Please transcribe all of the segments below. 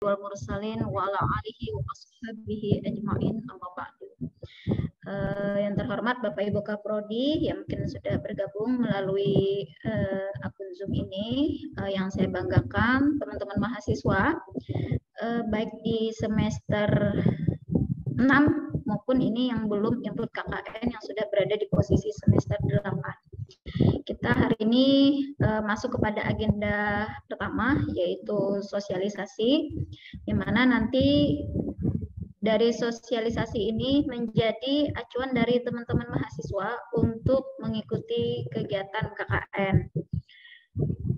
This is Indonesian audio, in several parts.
wal mursalin wa ala alihi wa ashabihi ajmain amma ba'du. Yang terhormat Bapak Ibu Kaprodi yang mungkin sudah bergabung melalui akun Zoom ini, yang saya banggakan teman-teman mahasiswa baik di semester 6 maupun ini yang belum input KKN yang sudah berada di posisi semester 8. Kita hari ini masuk kepada agenda pertama, yaitu sosialisasi, di mana nanti dari sosialisasi ini menjadi acuan dari teman-teman mahasiswa untuk mengikuti kegiatan KKN.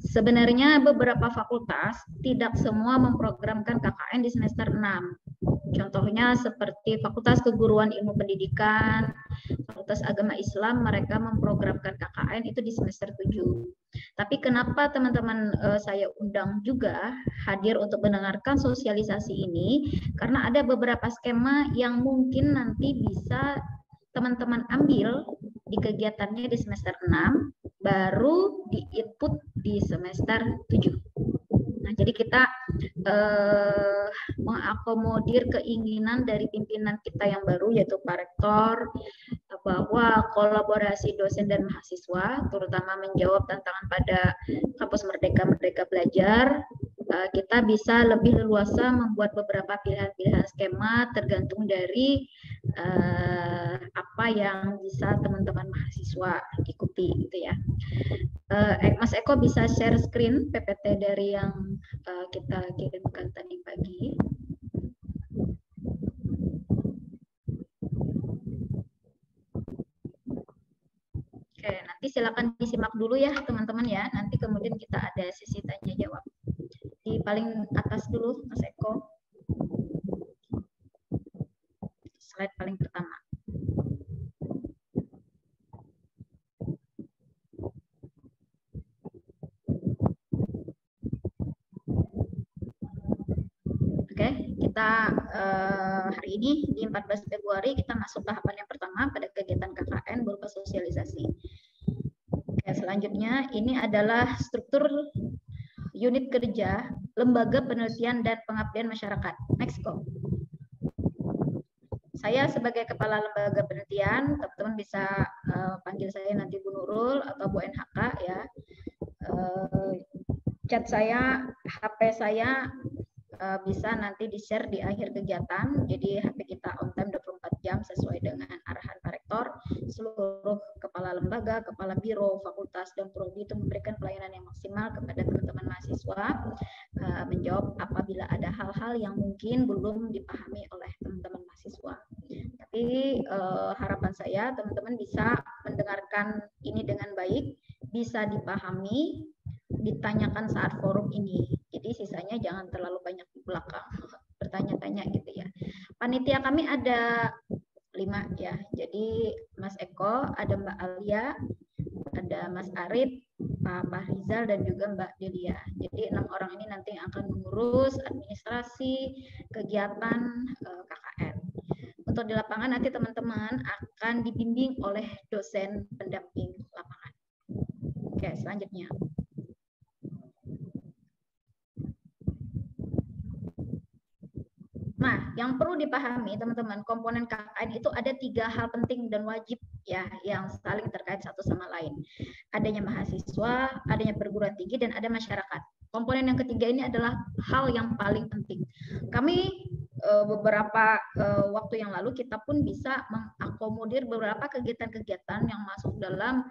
Sebenarnya beberapa fakultas tidak semua memprogramkan KKN di semester 6. Contohnya seperti Fakultas Keguruan Ilmu Pendidikan, Fakultas Agama Islam, mereka memprogramkan KKN itu di semester 7. Tapi kenapa teman-teman saya undang juga hadir untuk mendengarkan sosialisasi ini? Karena ada beberapa skema yang mungkin nanti bisa teman-teman ambil di kegiatannya di semester 6, baru di-input di semester 7. Nah, jadi kita mengakomodir keinginan dari pimpinan kita yang baru, yaitu Pak Rektor, bahwa kolaborasi dosen dan mahasiswa, terutama menjawab tantangan pada kampus Merdeka Belajar, kita bisa lebih leluasa membuat beberapa pilihan-pilihan skema tergantung dari apa yang bisa teman-teman mahasiswa ikuti, gitu ya. Mas Eko bisa share screen PPT dari yang kita kirimkan tadi pagi. Oke, nanti silakan disimak dulu ya teman-teman ya. Nanti kemudian kita ada sesi tanya jawab. Di paling atas dulu, Mas Eko. Slide paling pertama. Oke, kita hari ini di 14 Februari kita masuk tahapan yang pertama pada kegiatan KKN berupa sosialisasi. Oke, selanjutnya ini adalah struktur unit kerja Lembaga Penelitian dan Pengabdian Masyarakat. Next, go. Saya sebagai Kepala Lembaga Penelitian, teman-teman bisa panggil saya nanti Bu Nurul atau Bu NHK ya. Chat saya, HP saya bisa nanti di-share di akhir kegiatan. Jadi HP kita on time 24 jam sesuai dengan arahan Pak Rektor. Seluruh kepala lembaga, kepala biro, fakultas, dan prodi itu memberikan pelayanan yang maksimal kepada teman-teman mahasiswa, menjawab apabila ada hal-hal yang mungkin belum dipahami oleh teman-teman mahasiswa. Tapi harapan saya teman-teman bisa mendengarkan ini dengan baik, bisa dipahami, ditanyakan saat forum ini. Jadi sisanya jangan terlalu banyak di belakang bertanya-tanya gitu ya. Panitia kami ada 5 ya. Jadi Mas Eko, ada Mbak Alia, ada Mas Arif, Pak Rizal, dan juga Mbak Delia. Jadi 6 orang ini nanti akan mengurus administrasi kegiatan KKN. Untuk di lapangan nanti teman-teman akan dibimbing oleh dosen pendamping lapangan. Oke, selanjutnya. Nah, yang perlu dipahami teman-teman, komponen KKN itu ada 3 hal penting dan wajib ya, yang saling terkait satu sama lain. Adanya mahasiswa, adanya perguruan tinggi, dan ada masyarakat. Komponen yang ketiga ini adalah hal yang paling penting. Kami beberapa waktu yang lalu kita pun bisa mengakomodir beberapa kegiatan-kegiatan yang masuk dalam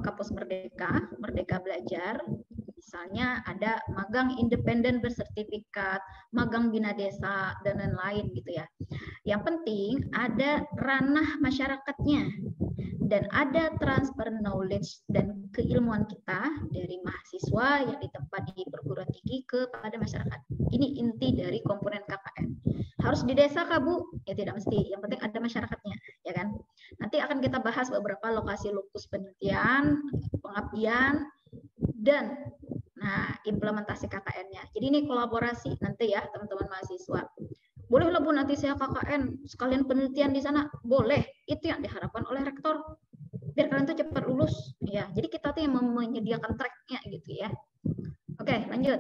kampus Merdeka Belajar. Misalnya ada magang independen bersertifikat, magang bina desa, dan lain-lain gitu ya. Yang penting ada ranah masyarakatnya dan ada transfer knowledge dan keilmuan kita dari mahasiswa yang ditempat di perguruan tinggi kepada masyarakat. Ini inti dari komponen KKN. Harus di desa kah Bu? Ya tidak mesti, yang penting ada masyarakatnya, ya kan? Nanti akan kita bahas beberapa lokasi lokus penelitian, pengabdian, dan implementasi KKN-nya. Jadi ini kolaborasi nanti ya teman-teman mahasiswa. Boleh lah Bu nanti saya KKN sekalian penelitian di sana, boleh. Itu yang diharapkan oleh rektor. Biar kalian tuh cepat lulus. Ya, jadi kita tuh yang menyediakan track-nya gitu ya. Oke, lanjut.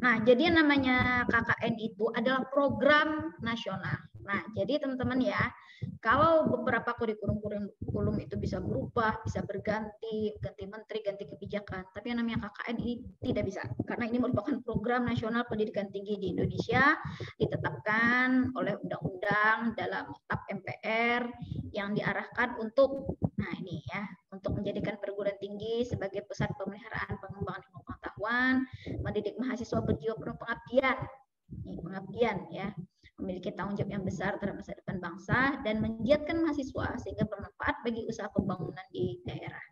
Nah, jadi yang namanya KKN itu adalah program nasional. Nah, jadi teman-teman ya, kalau beberapa kurikulum itu bisa berubah, bisa berganti, ganti menteri, ganti kebijakan. Tapi yang namanya KKN ini tidak bisa, karena ini merupakan program nasional pendidikan tinggi di Indonesia, ditetapkan oleh undang-undang dalam TAP MPR yang diarahkan untuk, nah ini ya, untuk menjadikan perguruan tinggi sebagai pusat pemeliharaan pengembangan ilmu pengetahuan, mendidik mahasiswa berjiwa penuh pengabdian, pengabdian ya, memiliki tanggung jawab yang besar terhadap masa depan bangsa dan menggiatkan mahasiswa sehingga bermanfaat bagi usaha pembangunan di daerah.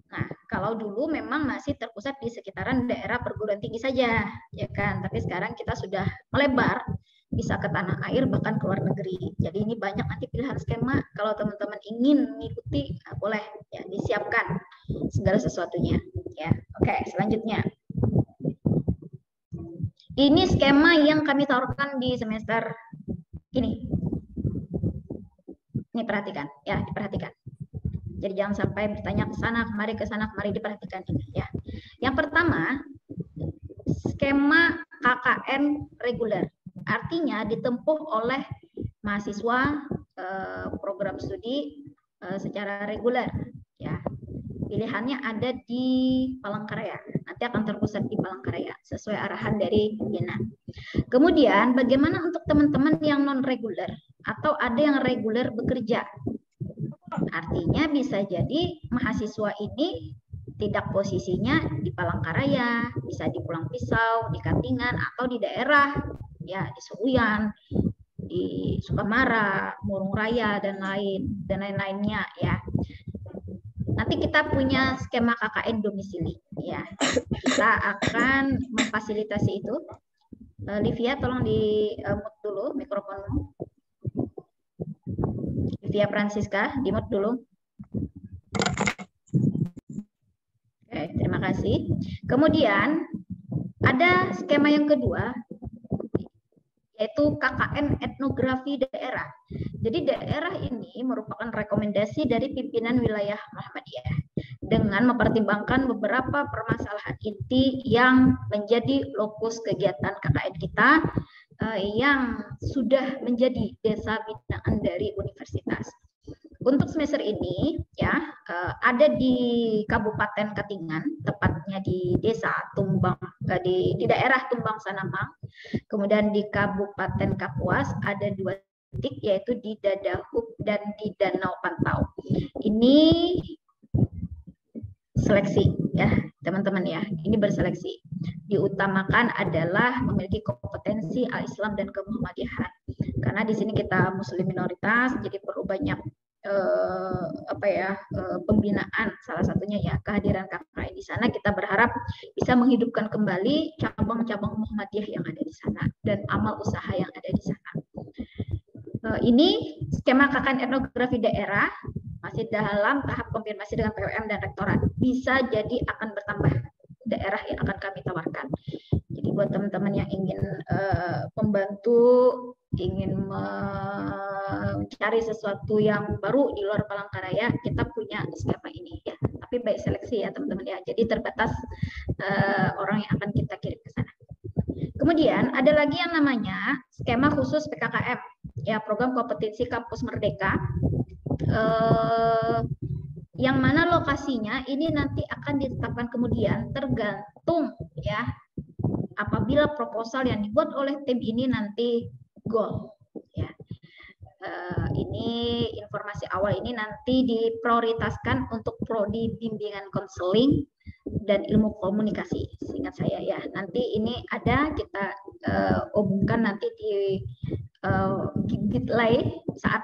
Nah, kalau dulu memang masih terpusat di sekitaran daerah perguruan tinggi saja, ya kan. Tapi sekarang kita sudah melebar, bisa ke tanah air bahkan ke luar negeri. Jadi ini banyak nanti pilihan skema. Kalau teman-teman ingin mengikuti, boleh ya disiapkan segala sesuatunya. Ya, oke. Selanjutnya, ini skema yang kami taruhkan di semester ini. Ini perhatikan, ya diperhatikan. Jadi jangan sampai bertanya ke sana kemari, diperhatikan ini ya. Yang pertama, skema KKN reguler. Artinya ditempuh oleh mahasiswa program studi secara reguler ya. Pilihannya ada di Palangkaraya. Nanti akan terpusat di Palangkaraya sesuai arahan dari pimpinan. Kemudian bagaimana untuk teman-teman yang non reguler atau ada yang reguler bekerja? Artinya bisa jadi mahasiswa ini tidak posisinya di Palangkaraya, bisa di Pulang Pisau, di Katingan, atau di daerah, ya di Seruyan, di Sukamara, Murung Raya, dan lain-lainnya ya. Nanti kita punya skema KKN domisili, ya. Kita akan memfasilitasi itu. Livia, tolong di mute dulu mikrofonmu. Livia Francisca, di mute dulu. Oke, terima kasih. Kemudian ada skema yang kedua, yaitu KKN etnografi daerah. Jadi daerah ini merupakan rekomendasi dari pimpinan wilayah Muhammadiyah dengan mempertimbangkan beberapa permasalahan inti yang menjadi lokus kegiatan KKN kita yang sudah menjadi desa binaan dari universitas. Untuk semester ini ya ada di Kabupaten Katingan, tepatnya di Desa Tumbang, di daerah Tumbang Sanamang. Kemudian di Kabupaten Kapuas ada 2 titik, yaitu di Dadahub dan di Danau Pantau. Ini seleksi ya teman-teman ya, ini berseleksi. Diutamakan adalah memiliki kompetensi al-Islam dan kemuhammadiyahan. Karena di sini kita muslim minoritas, jadi perlu banyak pembinaan, salah satunya ya kehadiran KKN di sana. Kita berharap bisa menghidupkan kembali cabang-cabang Muhammadiyah yang ada di sana dan amal usaha yang ada di sana. Ini skema KKN etnografi daerah masih dalam tahap konfirmasi dengan PWM dan rektorat. Bisa jadi akan bertambah daerah yang akan kami tawarkan. Jadi buat teman-teman yang ingin membantu, ingin mencari sesuatu yang baru di luar Palangkaraya, kita punya skema ini ya. Tapi baik seleksi ya teman-teman ya. Jadi terbatas orang yang akan kita kirim ke sana. Kemudian ada lagi yang namanya skema khusus PKKM ya, program kompetensi kampus merdeka. Yang mana lokasinya ini nanti akan ditetapkan kemudian tergantung ya apabila proposal yang dibuat oleh tim ini nanti goal ya. Ini informasi awal ini nanti diprioritaskan untuk prodi bimbingan konseling dan ilmu komunikasi, seingat saya ya. Nanti ini ada kita umumkan nanti di Gitly saat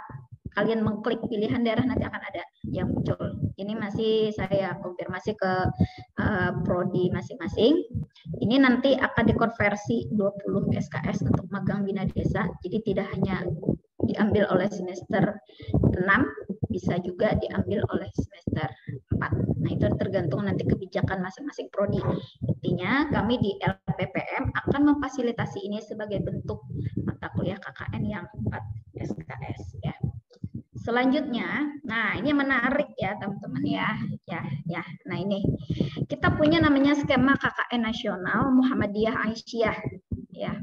kalian mengklik pilihan daerah, nanti akan ada yang muncul. Ini masih saya konfirmasi ke prodi masing-masing. Ini nanti akan dikonversi 20 SKS untuk magang bina desa. Jadi tidak hanya diambil oleh semester 6, bisa juga diambil oleh semester 4. Nah, itu tergantung nanti kebijakan masing-masing prodi. Intinya kami di LPPM akan memfasilitasi ini sebagai bentuk mata kuliah KKN yang 4 SKS ya. Selanjutnya, nah ini menarik ya teman-teman ya. Nah ini kita punya namanya skema KKN nasional Muhammadiyah Aisyah ya.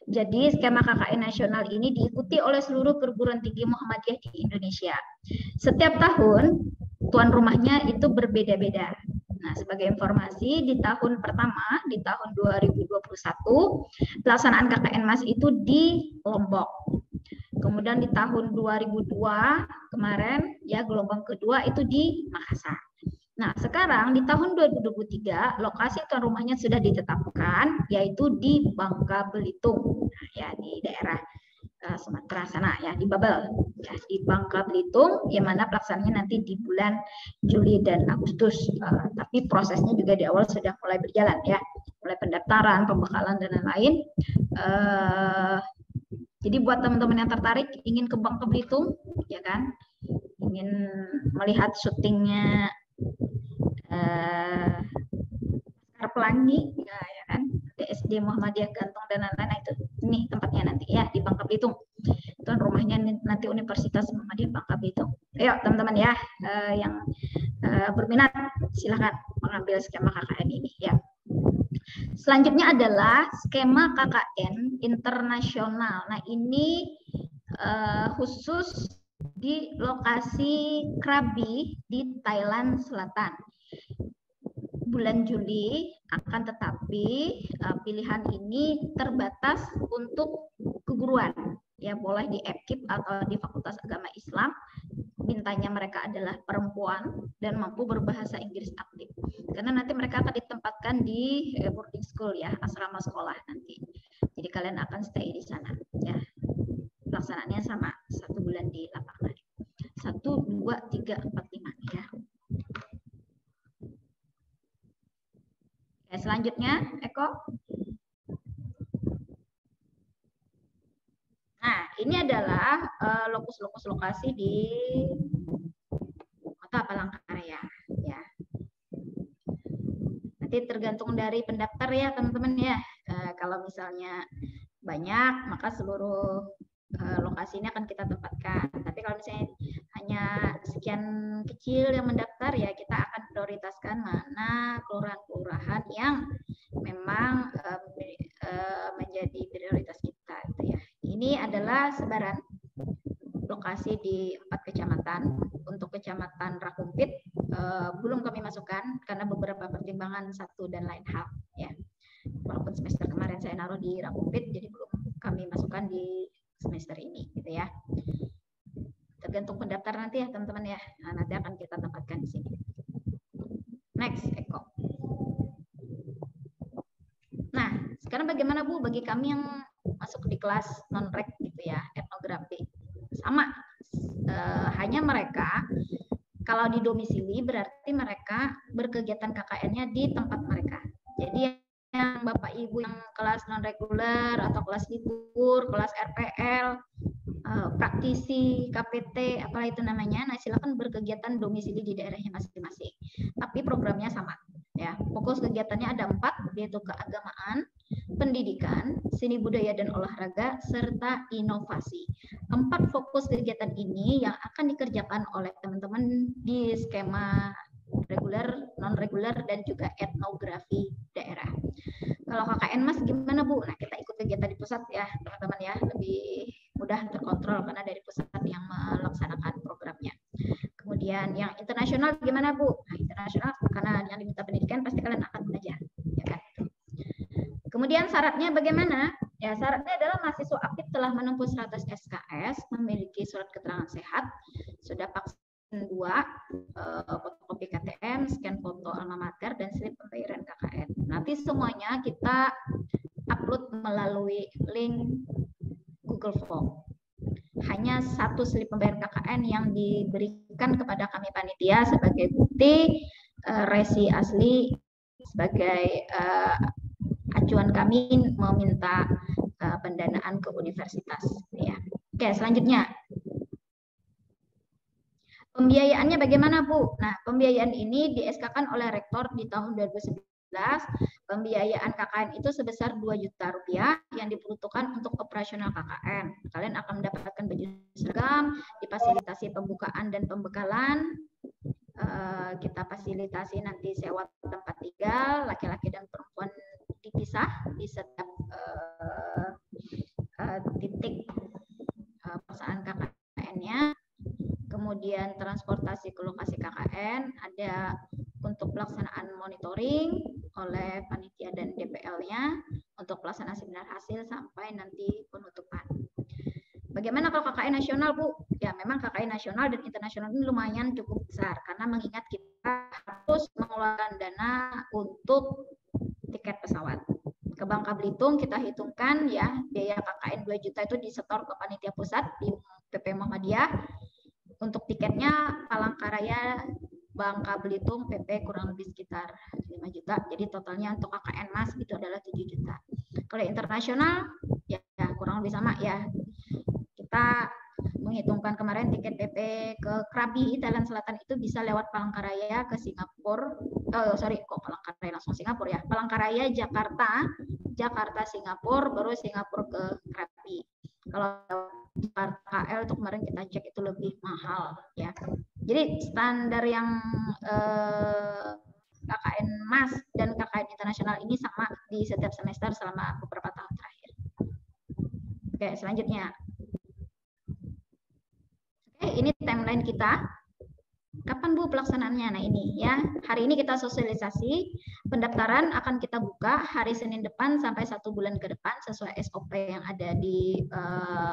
Jadi skema KKN nasional ini diikuti oleh seluruh perguruan tinggi Muhammadiyah di Indonesia. Setiap tahun tuan rumahnya itu berbeda-beda. Nah, sebagai informasi, di tahun pertama, di tahun 2021, pelaksanaan KKN MAS itu di Lombok. Kemudian di tahun 2002 kemarin, ya gelombang kedua itu di Makassar. Nah, sekarang di tahun 2023 lokasi tuan rumahnya sudah ditetapkan, yaitu di Bangka Belitung, nah, ya di daerah Sumatera sana ya, di Babel, ya di Bangka Belitung, yang mana pelaksanaannya nanti di bulan Juli dan Agustus. Tapi prosesnya juga di awal sudah mulai berjalan ya, mulai pendaftaran, pembekalan dan lain-lain. Jadi buat teman-teman yang tertarik ingin ke Bangka Belitung, ya kan, ingin melihat syutingnya Laskar Pelangi, ya kan, DSD Muhammadiyah Gantong dan lain-lain, itu ini tempatnya nanti ya di Bangka Belitung. Tuan rumahnya nanti Universitas Muhammadiyah Bangka Belitung. Ayo teman-teman ya, yang berminat silahkan mengambil skema KKN ini ya. Selanjutnya adalah skema KKN internasional. Nah ini khusus di lokasi Krabi di Thailand Selatan. Bulan Juli akan, tetapi pilihan ini terbatas untuk keguruan. Ya boleh di FKIP atau di Fakultas Agama Islam. Mintanya mereka adalah perempuan dan mampu berbahasa Inggris aktif. Karena nanti mereka akan ditempatkan di boarding school ya, asrama sekolah nanti. Jadi kalian akan stay di sana ya. Pelaksanaannya sama, 1 bulan di lapangan. 1, 2, 3, 4, 5 ya. Oke, selanjutnya Eko. Nah, ini adalah lokus-lokus lokasi di Kota Palangkaraya ya. Nanti tergantung dari pendaftar ya teman-teman ya. Kalau misalnya banyak, maka seluruh lokasi ini akan kita tempatkan. Tapi kalau misalnya hanya sekian kecil yang mendaftar, ya kita akan prioritaskan mana kelurahan-kelurahan yang memang menjadi prioritas kita gitu ya. Ini adalah sebaran lokasi di 4 kecamatan. Untuk kecamatan Rakumpit belum kami masukkan karena beberapa pertimbangan satu dan lain hal ya. Walaupun semester kemarin saya naruh di Rakumpit, jadi belum kami masukkan di semester ini gitu ya. Tergantung pendaftar nanti ya teman-teman ya. Nah, nanti akan kita tempatkan di sini. Next, Eko. Nah, sekarang bagaimana Bu bagi kami yang masuk di kelas non-rek gitu ya, etnografi? Sama, hanya mereka kalau di domisili berarti mereka berkegiatan KKN-nya di tempat mereka. Jadi yang Bapak Ibu yang kelas non-reguler atau kelas libur, kelas RPL, praktisi, KPT, apalah itu namanya, nah silakan berkegiatan domisili di daerahnya masing-masing. Tapi programnya sama. Ya, fokus kegiatannya ada 4, yaitu keagamaan, pendidikan, seni budaya dan olahraga, serta inovasi. 4 fokus kegiatan ini yang akan dikerjakan oleh teman-teman di skema reguler, non-reguler, dan juga etnografi daerah. Kalau KKN Mas gimana Bu? Nah kita ikut kegiatan di pusat ya teman-teman ya, lebih mudah terkontrol karena dari pusat yang melaksanakan programnya. Kemudian yang internasional gimana Bu? Nah internasional karena yang diminta pendidikan pasti kalian akan belajar, ya kan? Kemudian syaratnya bagaimana? Ya syaratnya adalah mahasiswa aktif telah menempuh 100 SKS, memiliki surat keterangan sehat, sudah vaksin 2, fotokopi KTM, scan foto alma mater, dan slip pembayaran KKN. Nanti semuanya kita upload melalui link Google Form. Hanya 1 slip pembayaran KKN yang diberikan kepada kami panitia sebagai bukti resi asli sebagai acuan kami meminta pendanaan ke universitas ya. Oke, selanjutnya pembiayaannya bagaimana Bu? Nah, pembiayaan ini di SK-kan oleh rektor di tahun 2019 pembiayaan KKN itu sebesar 2 juta rupiah yang diperuntukkan untuk operasional KKN. Kalian akan mendapatkan baju seragam, difasilitasi pembukaan dan pembekalan, kita fasilitasi nanti sewa tempat tinggal, laki-laki dan perempuan dipisah di setiap titik pelaksanaan KKN-nya. Kemudian transportasi ke lokasi KKN, ada untuk pelaksanaan monitoring oleh panitia dan DPL-nya untuk pelaksanaan seminar hasil sampai nanti penutupan. Bagaimana kalau KKN nasional, Bu? Ya, memang KKN nasional dan internasional ini lumayan cukup besar karena mengingat kita harus mengeluarkan dana untuk tiket pesawat. Ke Bangka Belitung kita hitungkan ya, biaya KKN 2 juta itu disetor ke panitia pusat di PP Muhammadiyah. Untuk tiketnya Palangkaraya Bangka Belitung PP kurang lebih sekitar 5 juta. Jadi totalnya untuk KKN Mas itu adalah 7 juta. Kalau internasional ya kurang lebih sama ya. Kita menghitungkan kemarin tiket PP ke Krabi, Thailand Selatan itu bisa lewat Palangkaraya ke Singapura. Palangkaraya langsung Singapura ya. Palangkaraya Jakarta Singapura, baru Singapura ke Krabi. Kalau Jakarta KL itu kemarin kita cek itu lebih mahal ya. Jadi standar yang KKN Mas dan KKN internasional ini sama di setiap semester selama beberapa tahun terakhir. Oke, selanjutnya. Oke, ini timeline kita. Kapan Bu pelaksanaannya? Nah ini ya, hari ini kita sosialisasi, pendaftaran akan kita buka hari Senin depan sampai 1 bulan ke depan sesuai SOP yang ada di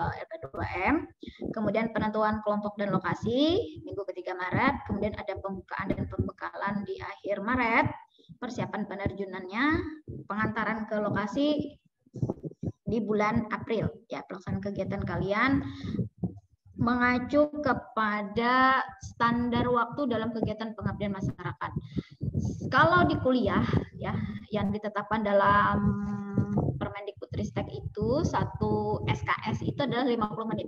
LP2M. Kemudian penentuan kelompok dan lokasi minggu ketiga Maret, kemudian ada pembukaan dan pembekalan di akhir Maret, persiapan penerjunannya, pengantaran ke lokasi di bulan April. Ya, pelaksanaan kegiatan kalian mengacu kepada standar waktu dalam kegiatan pengabdian masyarakat. Kalau di kuliah ya yang ditetapkan dalam Permendikbudristek itu satu SKS itu adalah 50 menit.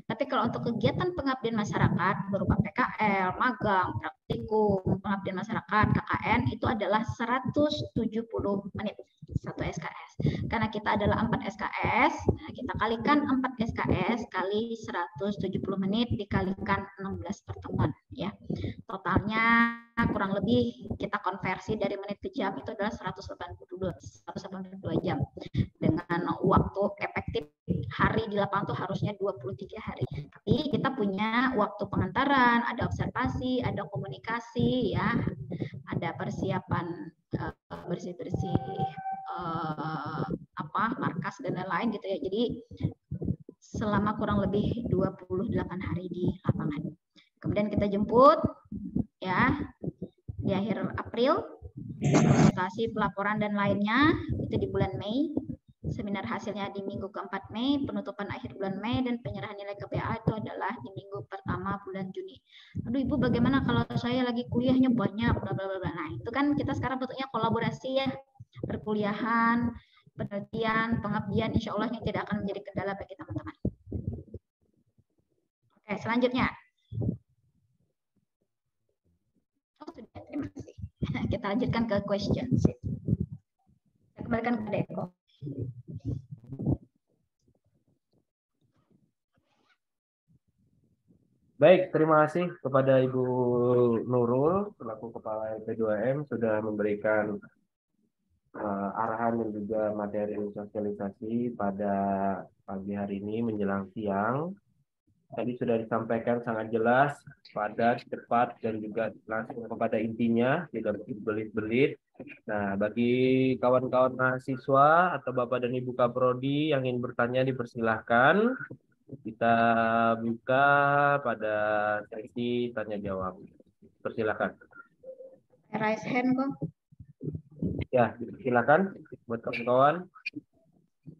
Tapi kalau untuk kegiatan pengabdian masyarakat berupa PKL, magang, praktikum, pengabdian masyarakat, KKN itu adalah 170 menit satu SKS. Karena kita adalah 4 SKS, nah kita kalikan 4 SKS kali 170 menit dikalikan 16 pertemuan ya. Totalnya kurang lebih kita konversi dari menit ke jam itu adalah 182 jam. Dengan waktu efektif hari di lapangan itu harusnya 23 hari. Tapi kita punya waktu pengantaran, ada observasi, ada komunikasi ya, ada persiapan bersih-bersih markas dan lain-lain gitu ya. Jadi selama kurang lebih 28 hari di lapangan. Kemudian kita jemput ya di akhir April, konsultasi, pelaporan dan lainnya itu di bulan Mei. Seminar hasilnya di minggu keempat Mei, penutupan akhir bulan Mei, dan penyerahan nilai KPA itu adalah di minggu pertama bulan Juni. Aduh Ibu, bagaimana kalau saya lagi kuliahnya banyak, bla bla bla. Nah itu kan kita sekarang bentuknya kolaborasi ya, perkuliahan, penelitian, pengabdian, insya Allah ini tidak akan menjadi kendala bagi teman-teman. Oke, selanjutnya. Oh sudah, terima kasih. Kita lanjutkan ke questions. Saya kembalikan ke Eko. Baik, terima kasih kepada Ibu Nurul selaku Kepala LP2M sudah memberikan arahan dan juga materi sosialisasi pada pagi hari ini menjelang siang. Tadi sudah disampaikan sangat jelas, padat, cepat, dan juga langsung kepada intinya, tidak berbelit-belit. Nah, bagi kawan-kawan mahasiswa atau Bapak dan Ibu Kaprodi yang ingin bertanya dipersilahkan. Kita buka pada sesi tanya jawab. Persilakan. Raise hand kok. Ya, silakan buat kawan-kawan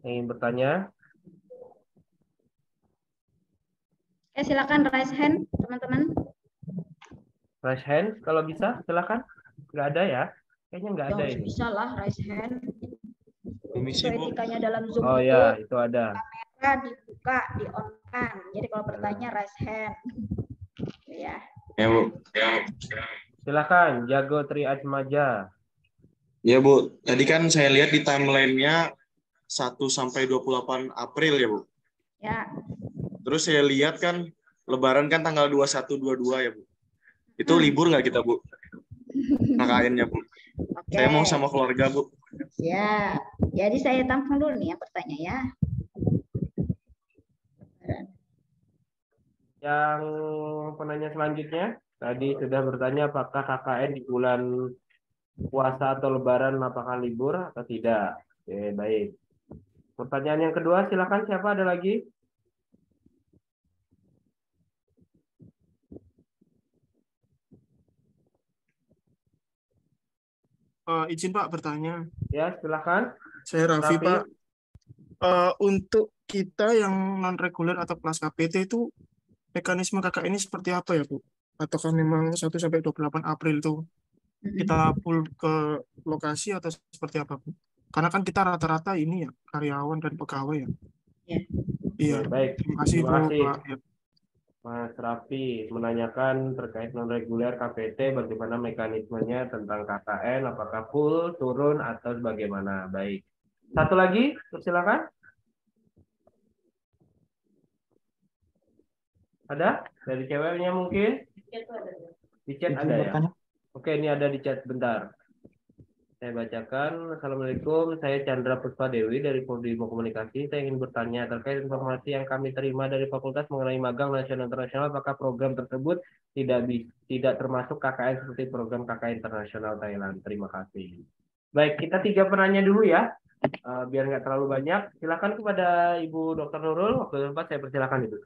yang ingin bertanya. Silakan raise hand, teman-teman. Raise hand, kalau bisa, silakan. Nggak ada ya? Kayaknya nggak ada ini. Bisa lah, raise hand. Permisi, Bu. Etikanya dalam Zoom oh itu, ya, itu ada. Kamera dibuka, di-on-kan. Jadi kalau bertanya raise hand. Ya. Ya, Bu. Ya. Silakan, Jago Tri Atmaja. Ya Bu, tadi kan saya lihat di timeline-nya 1 sampai 28 April ya Bu. Ya. Terus saya lihat kan Lebaran kan tanggal 21, 22 ya Bu. Itu libur nggak kita Bu? KKN-nya Bu. Oke. Saya mau sama keluarga Bu. Ya, jadi saya tampung dulu nih yang bertanya ya. Yang penanya selanjutnya tadi sudah bertanya apakah KKN di bulan puasa atau Lebaran apakah libur atau tidak. Oke, baik. Pertanyaan yang kedua, silakan siapa ada lagi? Izin Pak bertanya. Ya, silakan. Saya Raffi Raffi. Pak. Untuk kita yang non reguler atau kelas KPT itu mekanisme KKN ini seperti apa ya Bu? Ataukah memang 1 sampai 28 April itu kita full ke lokasi atau seperti apa Bu? Karena kan kita rata-rata ini ya karyawan dan pegawai ya. Ya. Iya. Baik. Terima kasih Bu. Terima kasih. Pak. Ya. Mas Raffi menanyakan terkait non-reguler KPT, bagaimana mekanismenya tentang KKN, apakah full, turun, atau bagaimana. Baik. Satu lagi, silakan. Ada? Dari ceweknya mungkin? Di chat ada ya? Oke, ini ada di chat, bentar. Saya bacakan. Assalamualaikum, saya Chandra Puspadewi dari Prodi Ilmu Komunikasi. Saya ingin bertanya terkait informasi yang kami terima dari fakultas mengenai magang nasional internasional. Apakah program tersebut tidak termasuk KKN seperti program KKN internasional Thailand? Terima kasih. Baik, kita 3 penanya dulu ya, biar nggak terlalu banyak. Silakan kepada Ibu Dr. Nurul. Waktu tempat saya persilakan Ibu.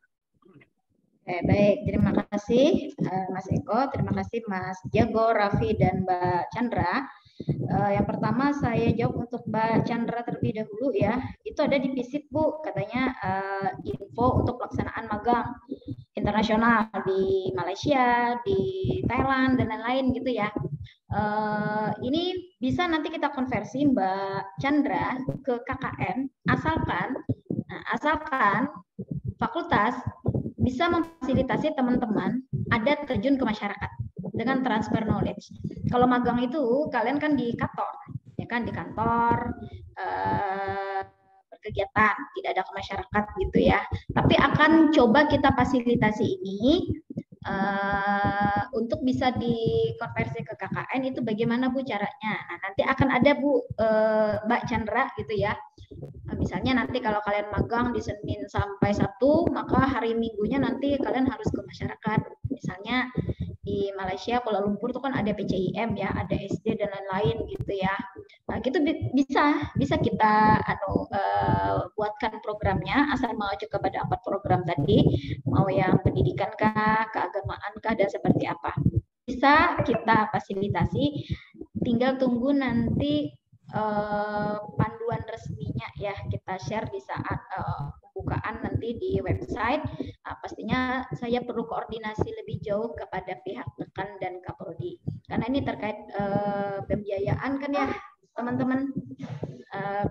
Baik, terima kasih Mas Eko, terima kasih Mas Jago, Raffi, dan Mbak Chandra. Yang pertama saya jawab untuk Mbak Chandra terlebih dahulu ya. Itu ada di FISIP Bu, katanya info untuk pelaksanaan magang internasional di Malaysia, di Thailand dan lain-lain gitu ya. Ini bisa nanti kita konversi Mbak Chandra ke KKN asalkan fakultas bisa memfasilitasi teman-teman ada terjun ke masyarakat dengan transfer knowledge. Kalau magang itu kalian kan di kantor, ya kan, di kantor berkegiatan, tidak ada ke masyarakat gitu ya. Tapi akan coba kita fasilitasi ini untuk bisa dikonversi ke KKN. Itu bagaimana Bu caranya? Nah, nanti akan ada Bu Mbak Chandra gitu ya. Misalnya nanti kalau kalian magang di Senin sampai Sabtu, maka hari Minggunya nanti kalian harus ke masyarakat. Misalnya di Malaysia, Kuala Lumpur itu kan ada PCIM ya, ada SD dan lain-lain gitu ya. Nah, gitu bisa kita buatkan programnya, asal mengacu kepada 4 program tadi, mau yang pendidikan kah, keagamaan kah, dan seperti apa. Bisa kita fasilitasi, tinggal tunggu nanti panduan resminya ya, kita share di saat pembukaan nanti di website. Nah, pastinya saya perlu koordinasi lebih jauh kepada pihak dekan dan Kaprodi, karena ini terkait pembiayaan kan ya teman-teman.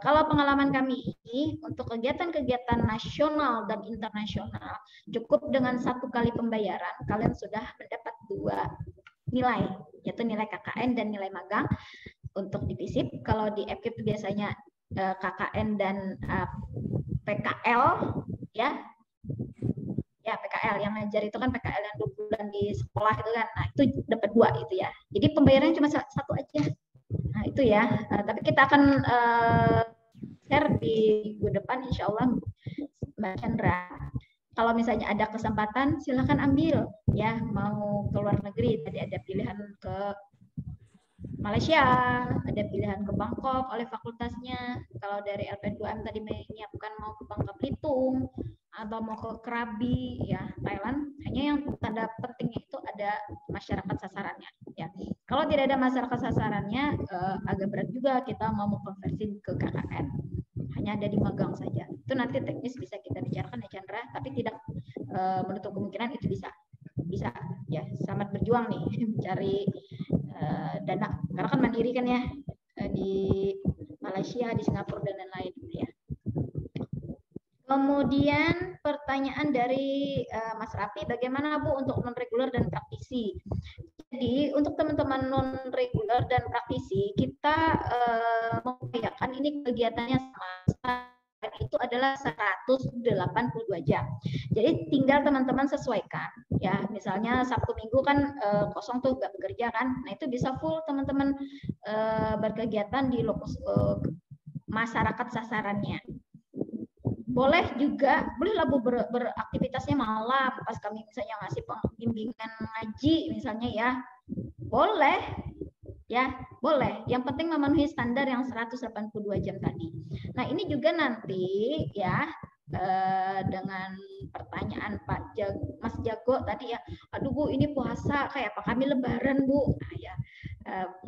Kalau pengalaman kami untuk kegiatan-kegiatan nasional dan internasional, cukup dengan 1 kali pembayaran kalian sudah mendapat 2 nilai, yaitu nilai KKN dan nilai magang. Untuk di FISIP, kalau di FKIP biasanya KKN dan PKL ya. Ya, PKL yang ngajar itu kan PKL yang 2 bulan di sekolah itu kan. Nah, itu dapat 2 itu ya. Jadi pembayarannya cuma 1 aja. Nah, itu ya. Tapi kita akan share di minggu depan insya Allah Mbak Chandra. Kalau misalnya ada kesempatan silakan ambil ya, mau ke luar negeri. Tadi ada pilihan ke Malaysia, ada pilihan ke Bangkok oleh fakultasnya. Kalau dari LP2M tadi menyiapkan mau ke Bangka Belitung atau mau ke Krabi ya, Thailand. Hanya yang tanda pentingnya itu ada masyarakat sasarannya ya. Kalau tidak ada masyarakat sasarannya agak berat juga kita mau mengkonversi ke KKN. Hanya ada di magang saja. Itu nanti teknis bisa kita bicarakan ya Chandra, tapi tidak menutup kemungkinan itu bisa ya, sangat berjuang nih mencari dana, karena kan mandiri kan ya di Malaysia, di Singapura dan lain-lain ya. Kemudian pertanyaan dari Mas Raffi, bagaimana Bu untuk non reguler dan praktisi? Jadi untuk teman-teman non reguler dan praktisi kita mengupayakan ini kegiatannya sama, itu adalah 182 jam. Jadi tinggal teman-teman sesuaikan ya. Misalnya Sabtu Minggu kan kosong tuh gak bekerja kan. Nah itu bisa full teman-teman berkegiatan di lokus masyarakat sasarannya. Boleh juga, bolehlah Bu beraktivitasnya malam pas kami misalnya ngasih bimbingan ngaji misalnya ya. Boleh ya, boleh. Yang penting memenuhi standar yang 182 jam tadi. Nah, ini juga nanti ya dengan pertanyaan Mas Jago tadi ya, aduh Bu ini puasa kayak apa kami lebaran Bu. Nah ya,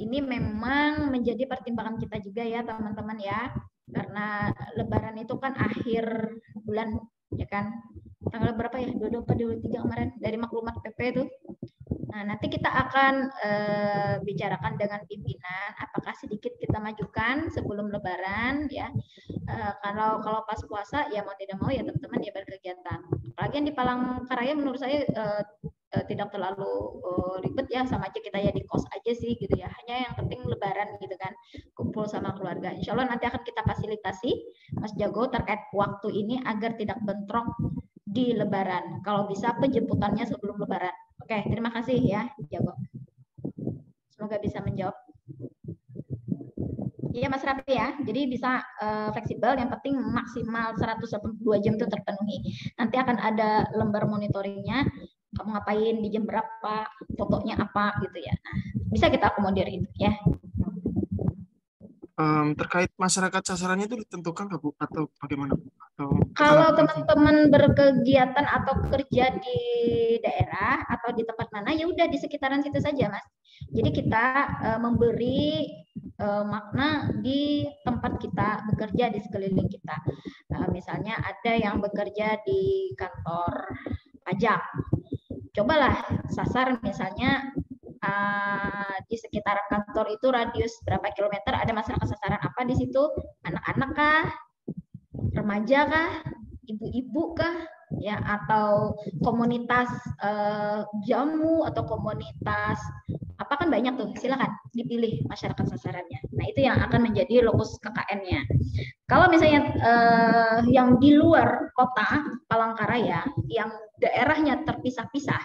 ini memang menjadi pertimbangan kita juga ya teman-teman ya, karena lebaran itu kan akhir bulan ya kan, tanggal berapa ya, 22 23 kemarin dari maklumat PP itu. Nah, nanti kita akan bicarakan dengan pimpinan apakah sedikit kita majukan sebelum lebaran ya. Kalau pas puasa ya mau tidak mau ya teman-teman ya berkegiatan. Apalagi yang di Palangkaraya menurut saya tidak terlalu ribet ya, sama aja kita ya di kos aja sih gitu ya. Hanya yang penting lebaran gitu kan, kumpul sama keluarga. Insya Allah nanti akan kita fasilitasi Mas Jago terkait waktu ini agar tidak bentrok di lebaran. Kalau bisa penjemputannya sebelum lebaran. Oke, terima kasih ya Jago. Semoga bisa menjawab. Iya Mas Raffi ya, jadi bisa fleksibel, yang penting maksimal 182 jam itu terpenuhi. Nanti akan ada lembar monitoringnya, kamu ngapain di jam berapa, fotonya apa gitu ya. Nah, bisa kita akomodir itu ya. Terkait masyarakat sasarannya itu ditentukan nggak Bu? Atau bagaimana Bu? Atau kalau teman-teman berkegiatan atau kerja di daerah atau di tempat mana, ya udah di sekitaran situ saja Mas. Jadi kita memberi makna di tempat kita bekerja, di sekeliling kita. Misalnya ada yang bekerja di kantor pajak, cobalah sasar misalnya di sekitaran kantor itu radius berapa kilometer ada masyarakat sasaran apa di situ, anak-anak kah, remaja kah, ibu-ibu kah, ya, atau komunitas jamu atau komunitas apa, kan banyak tuh, silakan dipilih masyarakat sasarannya. Nah itu yang akan menjadi lokus KKN-nya. Kalau misalnya yang di luar kota Palangkaraya, yang daerahnya terpisah-pisah,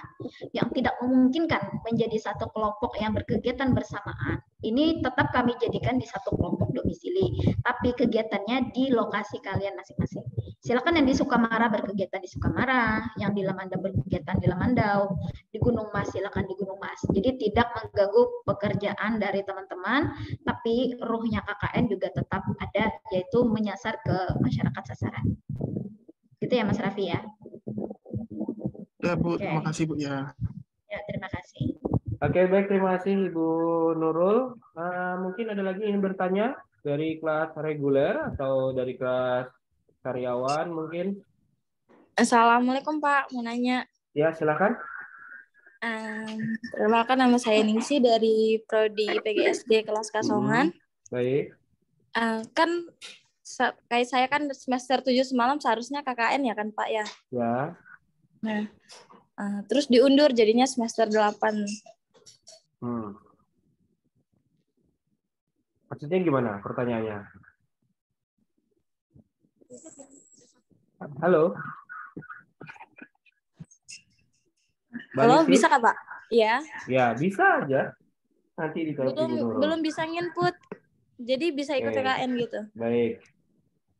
yang tidak memungkinkan menjadi satu kelompok yang berkegiatan bersamaan, ini tetap kami jadikan di satu kelompok domisili, tapi kegiatannya di lokasi kalian masing-masing. Silakan yang di Sukamara berkegiatan di Sukamara, yang di Lamandau berkegiatan di Lamandau, di Gunung Mas silakan di Gunung Mas. Jadi tidak mengganggu pekerjaan dari teman-teman, tapi ruhnya KKN juga tetap ada, yaitu menyasar ke masyarakat sasaran. Gitu ya Mas Raffi ya. Ya Bu, terima kasih Bu ya. Ya, terima kasih. Oke, baik, terima kasih Ibu Nurul. Mungkin ada lagi yang bertanya dari kelas reguler atau dari kelas karyawan mungkin? Assalamualaikum Pak, mau nanya. Ya, silakan. Perkenalkan, nama saya Ningsi dari Prodi PGSD kelas Kasongan. Baik. Kan kayak saya kan semester 7 semalam seharusnya KKN ya kan Pak ya? Ya. Nah, terus diundur jadinya semester 8. Maksudnya gimana pertanyaannya? Halo? Halo, bisa Kak Pak? Iya. Ya, bisa aja. Nanti dijawab Ibu Nurul. Belum bisa nginput. Jadi bisa ikut KKN gitu. Baik.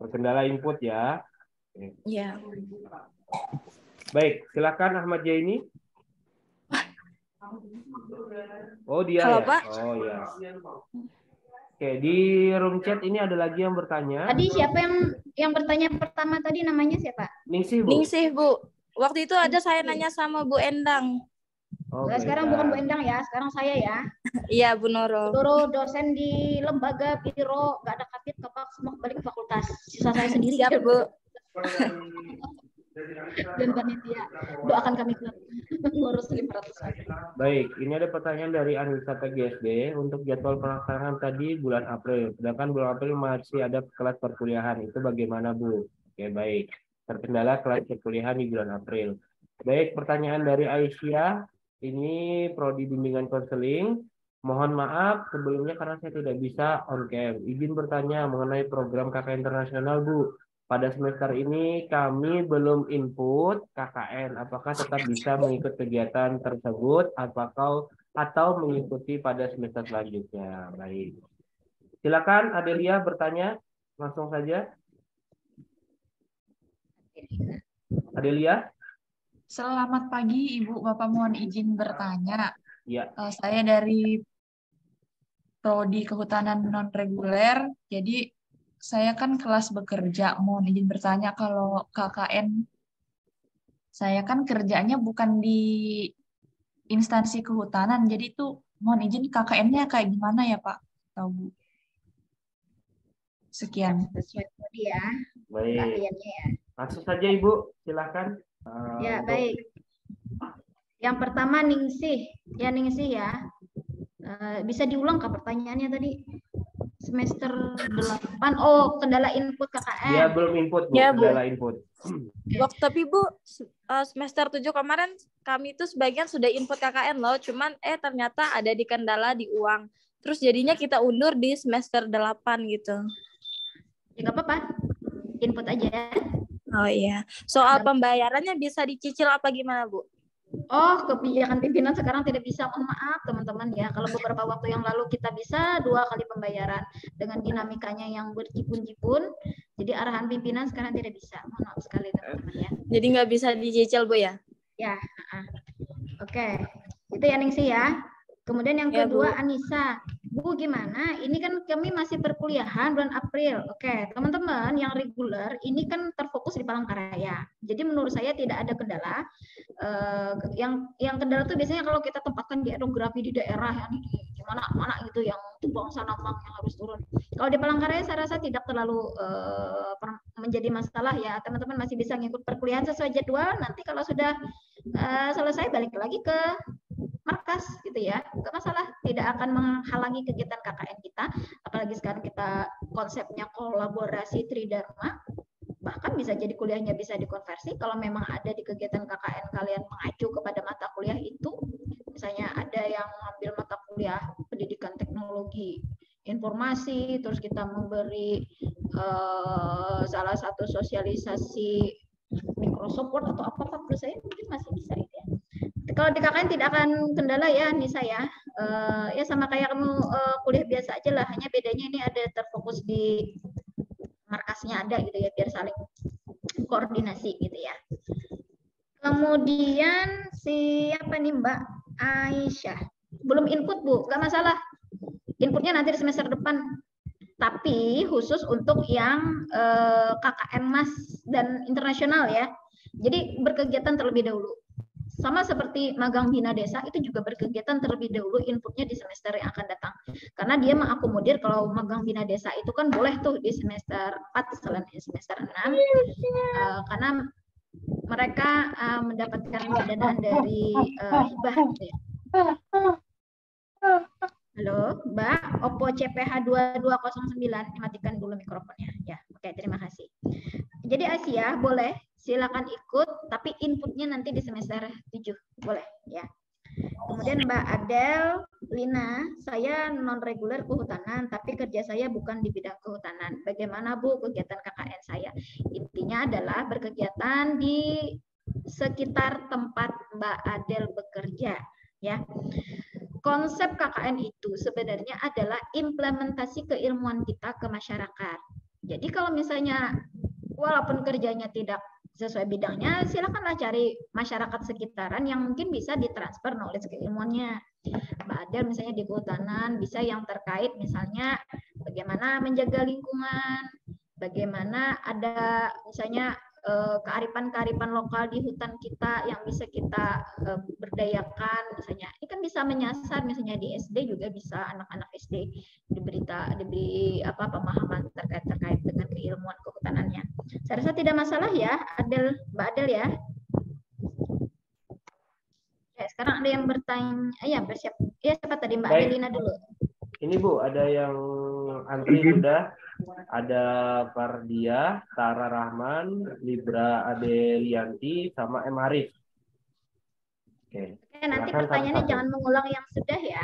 Terkendala input ya. Iya. Baik, silakan Ahmad Jaini. Oh, dia. Halo, ya? Pak. Oh ya. Oke, di room chat ini ada lagi yang bertanya. Tadi siapa yang bertanya pertama tadi, namanya siapa? Ningsih, Bu. Ningsih, Bu. Waktu itu ada saya nanya sama Bu Endang. Oh, sekarang bukan Bu Endang ya, sekarang saya ya. Iya, Bu Nurul. Seluruh dosen di lembaga biro, nggak ada kapit, kapak, semua kembali ke fakultas. Sisa saya sendiri. Siap, Bu. Dan panitia, doakan kami ngurus 500. Baik, ini ada pertanyaan dari Anissa PGSD untuk jadwal pelaksanaan tadi bulan April. Sedangkan bulan April masih ada kelas perkuliahan. Itu bagaimana, Bu? Oke, baik. Terkendala kelas perkuliahan di bulan April. Baik, pertanyaan dari Aisyah. ini Prodi Bimbingan Konseling. Mohon maaf sebelumnya karena saya tidak bisa on cam. Izin bertanya mengenai program KKN internasional, Bu. Pada semester ini kami belum input KKN. Apakah tetap bisa mengikuti kegiatan tersebut atau mengikuti pada semester selanjutnya? Baik. Silakan Adelia bertanya langsung saja. Adelia. Selamat pagi Ibu, Bapak mohon izin bertanya. Ya. Saya dari Prodi Kehutanan Non-Reguler, jadi saya kan kelas bekerja, mohon izin bertanya kalau KKN, saya kan kerjanya bukan di instansi kehutanan, jadi itu mohon izin KKN-nya kayak gimana ya Pak? Tahu Bu? Sekian. Sesuai tadi ya. Baik. Latihannya ya. Langsung saja Ibu, silakan. Ya, baik. Yang pertama Ningsih. Ya, Ningsih ya. Bisa diulang Kak pertanyaannya tadi? Semester 8. Oh, kendala input KKN. Ya, belum input, Bu. Ya, Bu. Kendala input. Tapi Bu, semester 7 kemarin kami itu sebagian sudah input KKN loh, cuman ternyata ada di kendala di uang. Terus jadinya kita undur di semester 8 gitu. Ya nggak apa-apa. Input aja. Oh iya. Soal pembayarannya bisa dicicil apa gimana, Bu? Oh, kebijakan pimpinan sekarang tidak bisa. Mohon maaf teman-teman ya. Kalau beberapa waktu yang lalu kita bisa 2 kali pembayaran dengan dinamikanya yang berjipun-jipun. Jadi arahan pimpinan sekarang tidak bisa. Mohon maaf sekali teman-teman ya. Jadi nggak bisa dicicil, Bu ya? Ya. Oke. Itu ya Ningsih ya. Kemudian yang Ya, kedua Bu. Anissa. Bu gimana? Ini kan kami masih perkuliahan bulan April. Oke, teman-teman yang reguler ini kan terfokus di Palangkaraya. Jadi menurut saya tidak ada kendala. Yang kendala itu biasanya kalau kita tempatkan di etnografi di daerah yang di mana gitu yang tumbang sanamang yang harus turun. Kalau di Palangkaraya saya rasa tidak terlalu menjadi masalah ya. Teman-teman masih bisa ngikut perkuliahan sesuai jadwal. Nanti kalau sudah selesai balik lagi ke markas gitu ya, nggak masalah, tidak akan menghalangi kegiatan KKN kita, apalagi sekarang kita konsepnya kolaborasi tridharma, bahkan bisa jadi kuliahnya bisa dikonversi kalau memang ada di kegiatan KKN kalian mengacu kepada mata kuliah itu, misalnya ada yang mengambil mata kuliah pendidikan teknologi informasi, terus kita memberi salah satu sosialisasi Microsoft Word atau apa menurut saya mungkin masih bisa ya. Kalau di KKN tidak akan kendala ya Nisa ya. Ya sama kayak kamu kuliah biasa aja lah, hanya bedanya ini ada terfokus di markasnya ada gitu ya, biar saling koordinasi gitu ya. Kemudian siapa nih Mbak Aisyah? Belum input Bu, nggak masalah. Inputnya nanti di semester depan. Tapi khusus untuk yang KKN Mas dan internasional ya. Jadi berkegiatan terlebih dahulu. Sama seperti magang bina desa itu juga berkegiatan terlebih dahulu inputnya di semester yang akan datang. Karena dia mengakomodir kalau magang bina desa itu kan boleh tuh di semester 4 selain di semester 6. Karena mereka mendapatkan pendanaan dari hibah gitu ya. Halo, Mbak, Oppo CPH 2209, dimatikan dulu mikrofonnya. Ya, oke, terima kasih. Jadi Asia, boleh silakan ikut, tapi inputnya nanti di semester 7, boleh ya. Kemudian Mbak Adel, Lina, saya non-reguler kehutanan, tapi kerja saya bukan di bidang kehutanan. Bagaimana Bu kegiatan KKN saya? Intinya adalah berkegiatan di sekitar tempat Mbak Adel bekerja, ya. Konsep KKN itu sebenarnya adalah implementasi keilmuan kita ke masyarakat. Jadi kalau misalnya walaupun kerjanya tidak sesuai bidangnya, silakanlah cari masyarakat sekitaran yang mungkin bisa ditransfer knowledge keilmuannya. Mbak Adel misalnya di kehutanan, bisa yang terkait misalnya bagaimana menjaga lingkungan, bagaimana ada misalnya kearifan-kearifan lokal di hutan kita yang bisa kita berdayakan misalnya. Ini kan bisa menyasar misalnya di SD juga bisa anak-anak SD diberi pemahaman terkait dengan keilmuan kehutanannya. Saya rasa tidak masalah ya, Adel, Mbak Adel ya. Ya, sekarang ada yang bertanya, ya bersiap. Ya siapa tadi Mbak Adelina dulu. Ini Bu, ada yang antri sudah. Ada Fardia, Tara Rahman, Libra Adelianti, sama M. Arif. Oke. Oke, nanti Silakan pertanyaannya satu-satu. jangan mengulang yang sudah ya.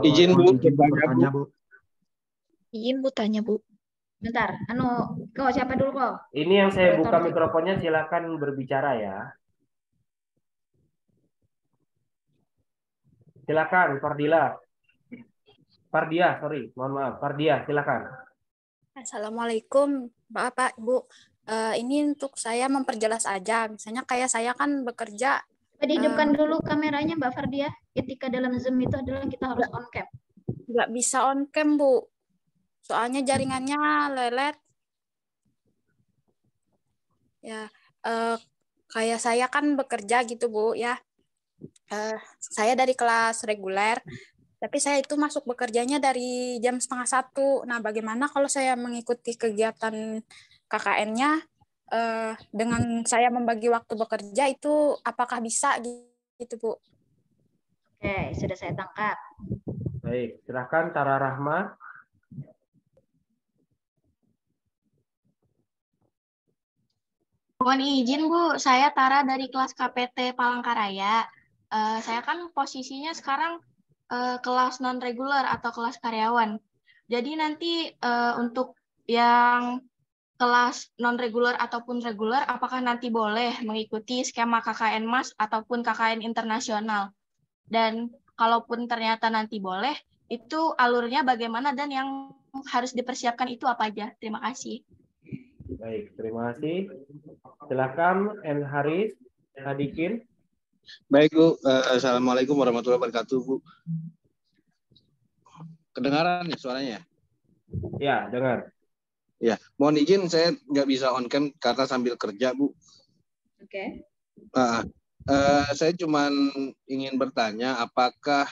Izin Bu, Izin Bu bertanya Bu. Izin Bu tanya Bu. Bentar, kok siapa dulu kok? Ini yang saya buka Moderator. mikrofonnya, silakan berbicara ya. Silakan, Fardia, sorry, mohon maaf. Fardia, silakan. Assalamualaikum, Pak, Bu. Ini untuk saya memperjelas aja. Misalnya kayak saya kan bekerja. Dihidupkan dulu kameranya Mbak Fardia. Ketika dalam Zoom itu adalah kita harus on cam. Nggak bisa on cam, Bu. Soalnya jaringannya lelet. Ya, kayak saya kan bekerja gitu, Bu, ya. Saya dari kelas reguler, tapi saya itu masuk bekerjanya dari jam 12:30. Nah, bagaimana kalau saya mengikuti kegiatan KKN-nya dengan saya membagi waktu bekerja itu apakah bisa gitu, Bu? Oke, sudah saya tangkap. Baik, silakan Tara Rahma. Mohon izin Bu, saya Tara dari kelas KPT Palangkaraya. Saya kan posisinya sekarang kelas non-reguler atau kelas karyawan. Jadi nanti untuk yang kelas non-reguler ataupun reguler, apakah nanti boleh mengikuti skema KKN Mas ataupun KKN internasional? Dan kalaupun ternyata nanti boleh, itu alurnya bagaimana dan yang harus dipersiapkan itu apa aja? Terima kasih. Baik, terima kasih. Silakan N. Haris Sadikin. Baik Bu, Assalamualaikum warahmatullahi wabarakatuh Bu. Kedengaran ya suaranya? Ya, dengar. Ya, mohon izin saya nggak bisa on cam karena sambil kerja Bu. Oke. Saya cuma ingin bertanya apakah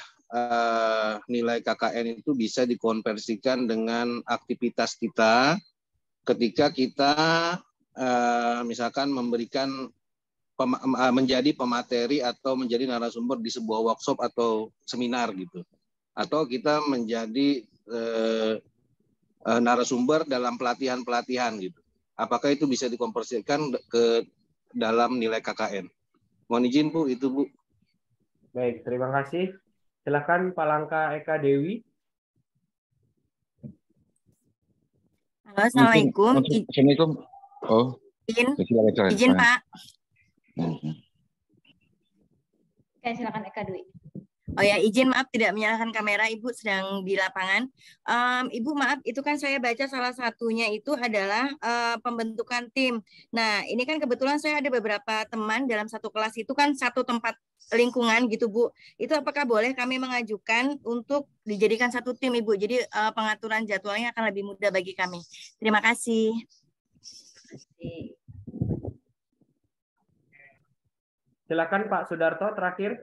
nilai KKN itu bisa dikonversikan dengan aktivitas kita ketika kita misalkan memberikan menjadi pemateri atau menjadi narasumber di sebuah workshop atau seminar gitu, atau kita menjadi narasumber dalam pelatihan gitu. Apakah itu bisa dikonversikan ke dalam nilai KKN? Mohon izin Bu, itu Bu. Baik, terima kasih. Silakan Palangka Eka Dewi. Halo, Assalamualaikum. Assalamualaikum. Oh, Izin Pak. Oke, silakan Eka Dwi. Oh ya, izin maaf tidak menyalakan kamera, Ibu sedang di lapangan. Ibu maaf, itu kan saya baca salah satunya itu adalah pembentukan tim. Nah, ini kan kebetulan saya ada beberapa teman dalam satu kelas itu kan satu tempat lingkungan gitu Bu. Itu apakah boleh kami mengajukan untuk dijadikan satu tim Ibu? Jadi pengaturan jadwalnya akan lebih mudah bagi kami. Terima kasih. Silakan Pak Sudarto terakhir.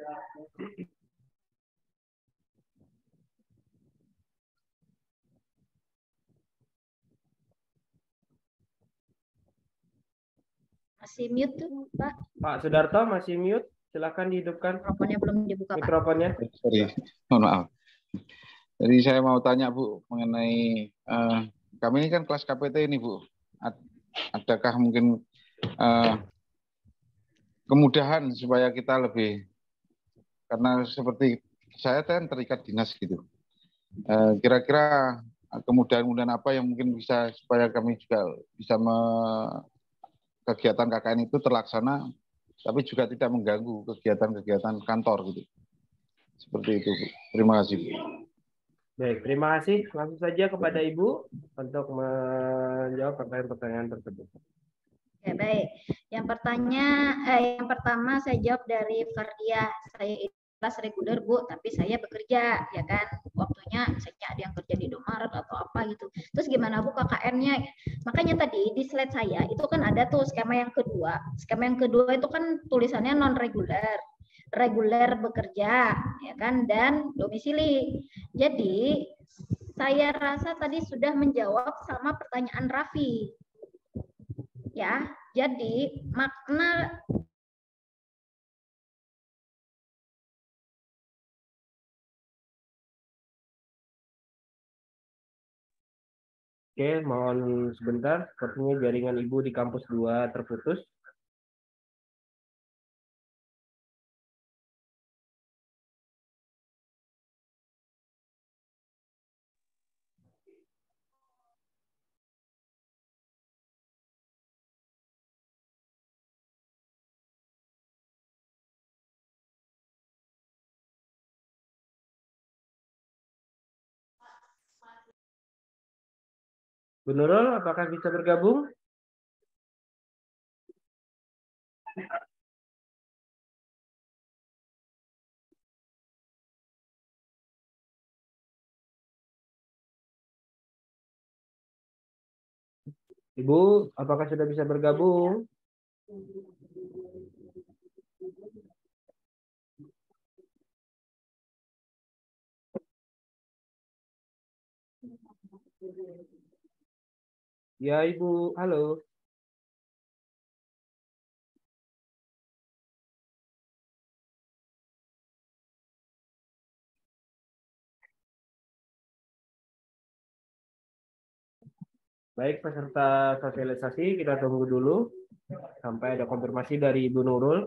Masih mute tuh, Pak. Pak Sudarto masih mute. Silakan dihidupkan. Mikrofonnya belum dibuka, Pak. Mikrofonnya. Sorry, mohon maaf. Jadi saya mau tanya Bu mengenai kami ini kan kelas KPT ini Bu. Adakah mungkin kemudahan supaya kita lebih, karena seperti saya kan terikat dinas gitu. Kira-kira kemudahan-kemudahan apa yang mungkin bisa supaya kami juga bisa kegiatan KKN itu terlaksana, tapi juga tidak mengganggu kegiatan-kegiatan kantor gitu. Seperti itu, Bu. Terima kasih, Bu. Baik, terima kasih. Langsung saja kepada Ibu untuk menjawab pertanyaan-pertanyaan tersebut. Oke, baik. Yang pertama saya jawab dari Fardia. Saya kelas reguler Bu, tapi saya bekerja, ya kan, waktunya misalnya ada yang kerja di Indomaret atau apa gitu. Terus gimana Bu KKN-nya? Makanya tadi di slide saya itu kan ada tuh skema yang kedua. Skema yang kedua itu kan tulisannya non reguler, reguler bekerja, ya kan, dan domisili. Jadi saya rasa tadi sudah menjawab sama pertanyaan Raffi. Ya, jadi makna Oke, mohon sebentar. Sepertinya jaringan Ibu di kampus 2 terputus. Bu Nurul, apakah bisa bergabung? Ibu, apakah sudah bisa bergabung? Ya, Ibu. Halo. Baik, peserta sosialisasi, kita tunggu dulu sampai ada konfirmasi dari Ibu Nurul.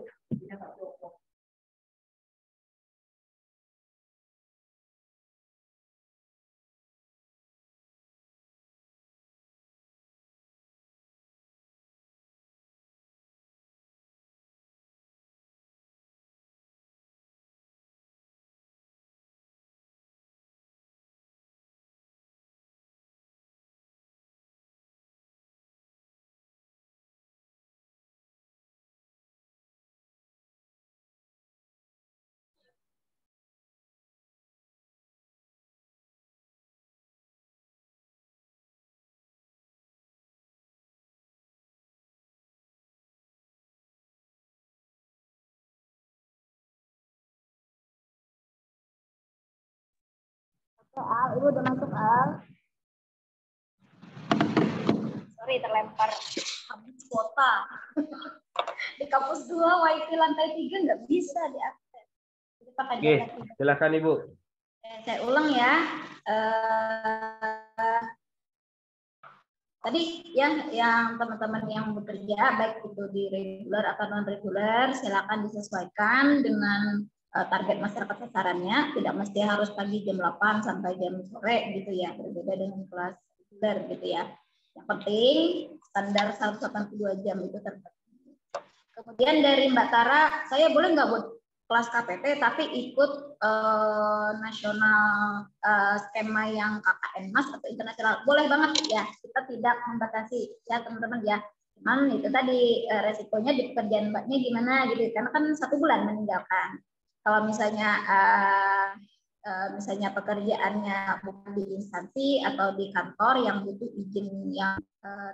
Al, Ibu udah masuk, Al. Sorry, terlempar habis kuota. Di kampus 2, wifi lantai 3 nggak bisa diakses. Jadi pakai Oke, silakan Ibu. Saya ulang ya. Tadi yang teman-teman yang bekerja, baik itu di reguler atau non-reguler, silakan disesuaikan dengan target masyarakat sasarannya, tidak mesti harus pagi jam 8 sampai jam sore gitu ya, berbeda dengan kelas reguler gitu ya. Yang penting standar 182 jam itu terpenuhi. Kemudian dari Mbak Tara, saya boleh nggak buat kelas KPT tapi ikut nasional skema yang KKN Mas atau internasional? Boleh banget ya, kita tidak membatasi ya teman-teman ya. Cuman itu tadi resikonya di pekerjaan Mbaknya gimana gitu, karena kan 1 bulan meninggalkan. Kalau misalnya pekerjaannya bukan di instansi atau di kantor yang butuh izin yang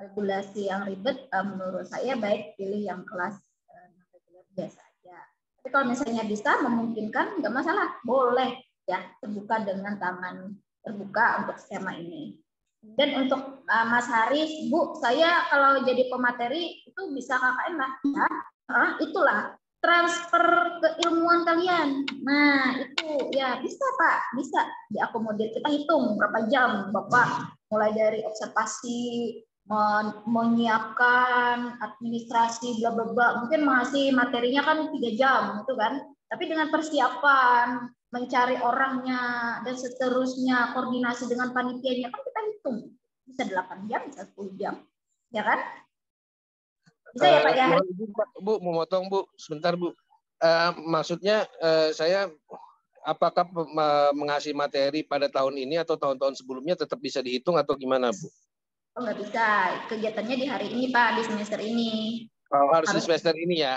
regulasi yang ribet, menurut saya baik pilih yang kelas biasa aja. Tapi kalau misalnya bisa memungkinkan, nggak masalah, boleh ya terbuka dengan tangan terbuka untuk skema ini. Dan untuk Mas Haris, Bu, saya kalau jadi pemateri itu bisa KKN lah ya. Itulah transfer keilmuan kalian. Nah, itu ya bisa Pak, bisa diakomodir. Kita hitung berapa jam Bapak mulai dari observasi, menyiapkan administrasi bla bla bla. Mungkin masih materinya kan 3 jam itu kan. Tapi dengan persiapan, mencari orangnya dan seterusnya, koordinasi dengan panitianya kan kita hitung. Bisa 8 jam, bisa 10 jam. Ya kan? Bisa ya Pak ya? Bu, mau motong Bu, sebentar Bu. Maksudnya saya apakah mengasih materi pada tahun ini atau tahun-tahun sebelumnya tetap bisa dihitung atau gimana Bu? Oh nggak bisa, kegiatannya di hari ini Pak, di semester ini. Oh, harus di semester ini ya?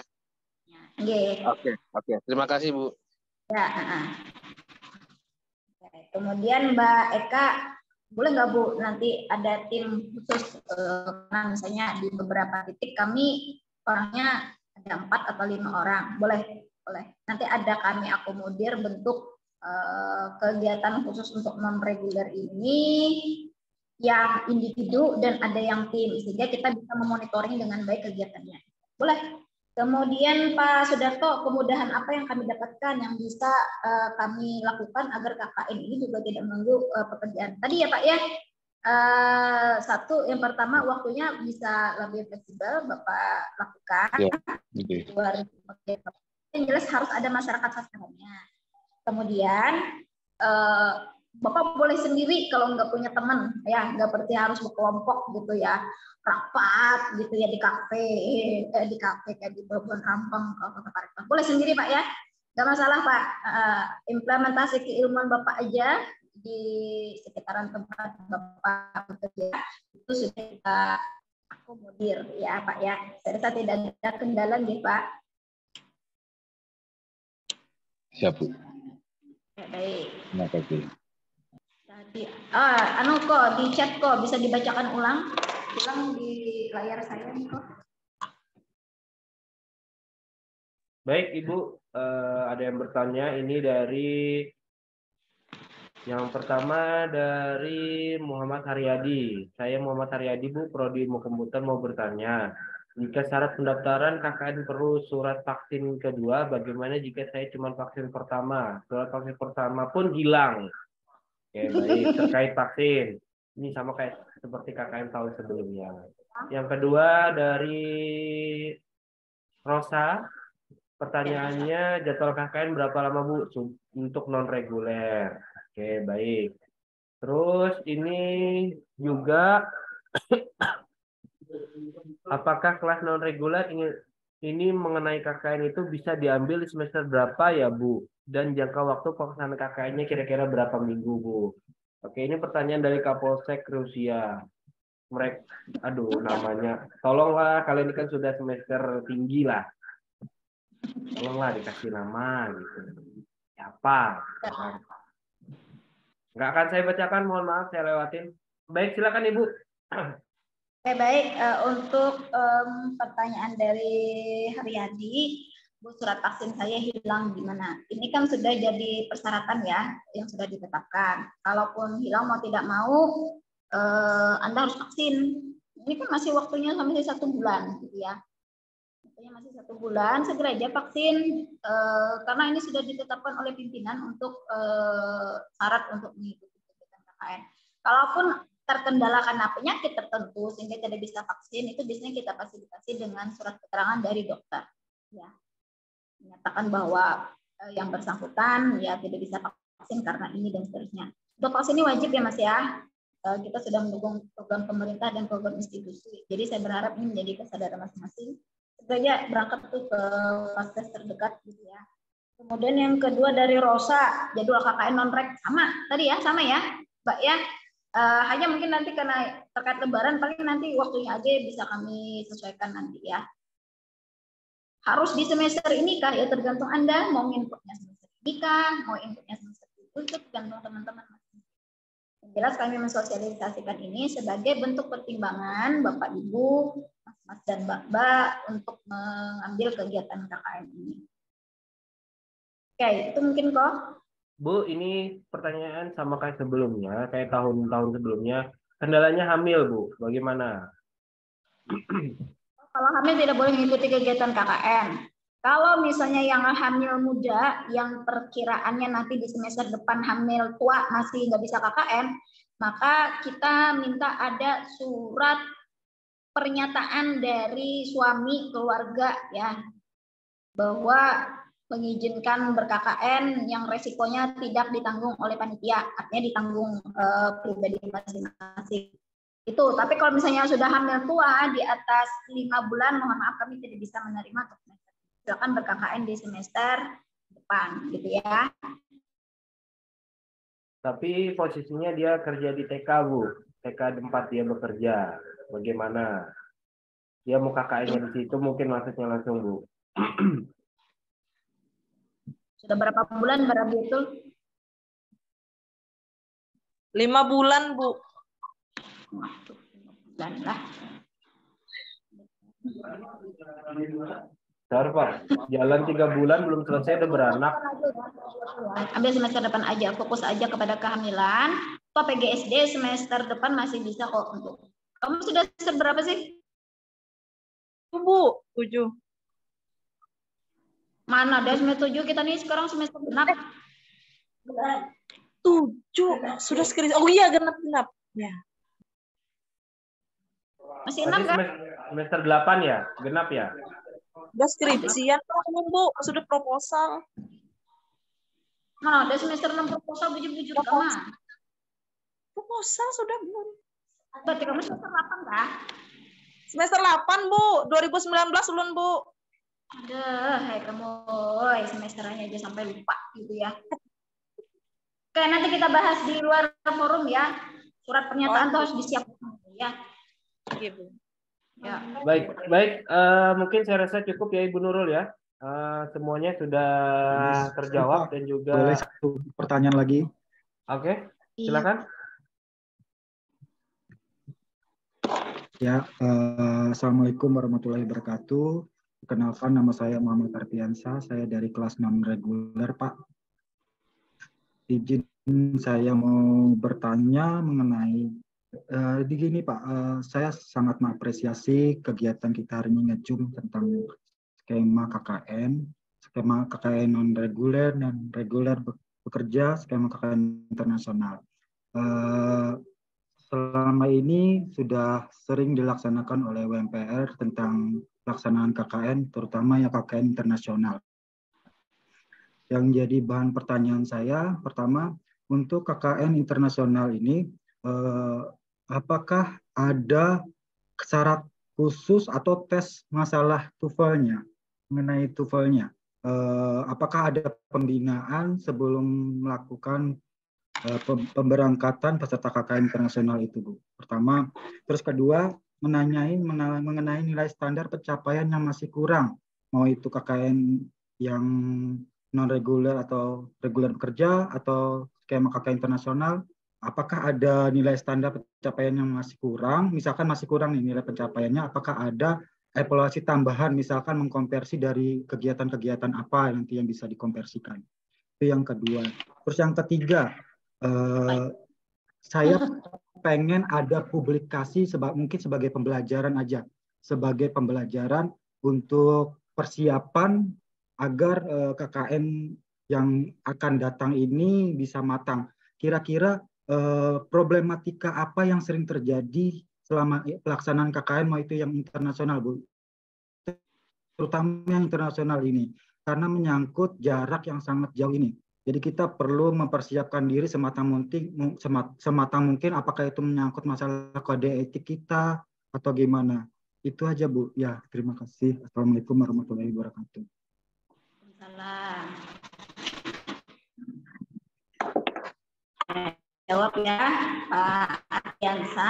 Oke. Oke. Terima kasih Bu. Ya. Kemudian Mbak Eka, boleh nggak Bu nanti ada tim khusus, misalnya di beberapa titik kami orangnya ada 4 atau 5 orang, boleh. Nanti ada kami akomodir bentuk kegiatan khusus untuk non-reguler ini yang individu dan ada yang tim, sehingga kita bisa memonitoring dengan baik kegiatannya. Boleh. Kemudian Pak Sudarto, kemudahan apa yang kami dapatkan yang bisa kami lakukan agar KKN ini juga tidak mengganggu pekerjaan? Tadi ya Pak ya, satu yang pertama waktunya bisa lebih fleksibel Bapak lakukan. Yang jelas harus ada masyarakat sasarannya. Kemudian Bapak boleh sendiri kalau nggak punya teman, ya nggak berarti harus berkelompok gitu ya, rapat gitu ya di kafe kayak di Pelabuhan Rampang, boleh sendiri Pak ya, nggak masalah Pak. Implementasi keilmuan Bapak aja di sekitaran tempat Bapak bekerja, itu sudah kita akomodir ya Pak ya. Saya rasa tidak ada kendala nih Pak. Siap, Bu. Ya, baik. Terima kasih. Tadi, kok di chat kok bisa dibacakan ulang di layar saya nih kok. Baik Ibu, ada yang bertanya ini dari yang pertama dari Muhammad Haryadi. Saya Muhammad Haryadi Bu, Prodi Ilmu Komputer mau bertanya. Jika syarat pendaftaran KKN perlu surat vaksin kedua, bagaimana jika saya cuma vaksin pertama? Surat vaksin pertama pun hilang. Oke, baik. Terkait vaksin. Ini sama kayak seperti KKN tahun sebelumnya. Yang kedua dari Rosa. Pertanyaannya, jadwal KKN berapa lama Bu untuk non-reguler? Oke, baik. Terus ini juga apakah kelas non-reguler ini mengenai KKN itu bisa diambil di semester berapa ya Bu? Dan jangka waktu pelaksanaan KKN-nya kira-kira berapa minggu Bu? Oke, ini pertanyaan dari Kapolsek Rusia. Mereka, namanya. Tolonglah, kalian ini kan sudah semester tinggi lah. Tolonglah dikasih nama gitu. Siapa? Nggak akan saya bacakan, mohon maaf saya lewatin. Baik, silakan Ibu. Oke, baik. Untuk pertanyaan dari Haryadi, Bu, surat vaksin saya hilang di mana? Ini kan sudah jadi persyaratan ya, yang sudah ditetapkan. Kalaupun hilang mau tidak mau, Anda harus vaksin. Ini kan masih waktunya sampai 1 bulan, gitu ya. Masih 1 bulan, segera aja vaksin karena ini sudah ditetapkan oleh pimpinan untuk syarat untuk mengikuti kegiatan KKN. Kalaupun terkendala karena penyakit tertentu sehingga tidak bisa vaksin, itu biasanya kita fasilitasi dengan surat keterangan dari dokter, ya, menyatakan bahwa yang bersangkutan ya tidak bisa vaksin karena ini dan seterusnya. Untuk vaksin ini wajib ya Mas ya. Kita sudah mendukung program pemerintah dan program institusi. Jadi saya berharap ini menjadi kesadaran masing-masing. Segera berangkat tuh ke vaskes terdekat gitu ya. Kemudian yang kedua dari Rosa, jadwal KKN non-reg sama tadi ya, sama ya Mbak ya. Hanya mungkin nanti karena terkait lebaran paling nanti waktunya aja bisa kami sesuaikan nanti ya. Harus di semester ini kah ya, tergantung Anda mau inputnya semester ini kah, mau inputnya semester itu tergantung teman-teman. Jelas kami mensosialisasikan ini sebagai bentuk pertimbangan Bapak Ibu, Mas dan Mbak untuk mengambil kegiatan KKN ini. Oke, itu mungkin kok. Bu, ini pertanyaan sama kayak sebelumnya, kayak tahun-tahun sebelumnya. Kendalanya hamil, Bu. Bagaimana? Kalau hamil tidak boleh mengikuti kegiatan KKN. Kalau misalnya yang hamil muda, yang perkiraannya nanti di semester depan hamil tua masih nggak bisa KKN, maka kita minta ada surat pernyataan dari suami keluarga ya, bahwa mengizinkan ber-KKN yang resikonya tidak ditanggung oleh panitia, artinya ditanggung pribadi masing-masing. Itu, tapi kalau misalnya sudah hamil tua di atas 5 bulan, mohon maaf kami tidak bisa menerima untuk semester. Silakan ber-KKN di semester depan, gitu ya. Tapi posisinya dia kerja di TK, Bu. TK 4 dia bekerja. Bagaimana? Dia mau KKN-nya di situ, mungkin maksudnya langsung, Bu. Sudah berapa bulan berarti itu? 5 bulan, Bu. 5 bulan lah. Bentar, Pak. Jalan 3 bulan belum selesai udah beranak. Ambil semester depan aja, fokus aja kepada kehamilan. Atau PGSD semester depan masih bisa kok untuk. Kamu sudah semester berapa sih? Bu, 7. Mana ada semester 7, kita nih sekarang semester genap. 7 sudah skripsi. Oh iya, genap. Ya. Masih 6 kan? Semester 8 ya? Genap ya? Udah skripsian, Bu. Sudah proposal. Mana ada semester 6 proposal bujuk-bujuk kamu. Proposal sudah, Bu. Berarti kamu semester 8 kah? Semester 8, Bu. 2019 ulun, Bu. Aduh, hai kamu, semesterannya aja sampai lupa gitu ya. Oke, nanti kita bahas di luar forum ya. Surat pernyataan tuh harus disiapkan ya. Gitu. Ya. Baik. Mungkin saya rasa cukup ya Ibu Nurul ya. Semuanya sudah terjawab dan juga. Boleh satu pertanyaan lagi? Oke, silakan. Ya, Assalamualaikum warahmatullahi wabarakatuh. Perkenalkan, nama saya Muhammad Arfiansa. Saya dari kelas non reguler, Pak. Izin saya mau bertanya mengenai begini Pak, saya sangat mengapresiasi kegiatan kita hari ini nge-zoom tentang skema KKN non reguler dan reguler bekerja, skema KKN internasional. Selama ini sudah sering dilaksanakan oleh UMPR tentang pelaksanaan KKN, terutama yang KKN internasional. Yang jadi bahan pertanyaan saya, pertama, untuk KKN internasional ini, apakah ada syarat khusus atau tes masalah TOEFL-nya, mengenai TOEFL-nya? Apakah ada pembinaan sebelum melakukan pemberangkatan peserta KKN internasional itu, Bu? Pertama. Terus kedua, mengenai nilai standar pencapaian yang masih kurang, mau itu KKN yang non-reguler atau reguler bekerja atau skema KKN internasional, apakah ada nilai standar pencapaian yang masih kurang? Misalkan masih kurang nih nilai pencapaiannya, apakah ada evaluasi tambahan, misalkan mengkonversi dari kegiatan-kegiatan apa nanti yang bisa dikonversikan? Itu yang kedua. Terus yang ketiga, saya pengen ada publikasi mungkin sebagai pembelajaran aja, sebagai pembelajaran untuk persiapan agar KKN yang akan datang ini bisa matang. Kira-kira problematika apa yang sering terjadi selama pelaksanaan KKN, mau itu yang internasional, Bu, terutama yang internasional ini, karena menyangkut jarak yang sangat jauh ini. Jadi kita perlu mempersiapkan diri sematang mungkin, apakah itu menyangkut masalah kode etik kita atau gimana. Itu aja, Bu. Ya, terima kasih. Assalamualaikum warahmatullahi wabarakatuh. Salam. Jawab ya, Pak Arfiansa.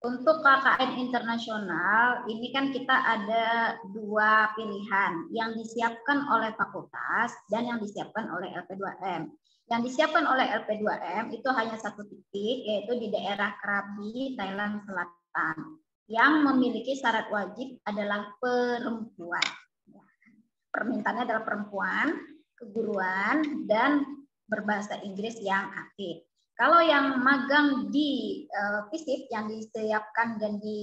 Untuk KKN internasional, ini kan kita ada dua pilihan, yang disiapkan oleh fakultas dan yang disiapkan oleh LP2M. Yang disiapkan oleh LP2M itu hanya satu titik, yaitu di daerah Krabi, Thailand Selatan. Yang memiliki syarat wajib adalah perempuan. Permintaannya adalah perempuan, keguruan, dan berbahasa Inggris yang aktif. Kalau yang magang di FISIP yang disiapkan dan di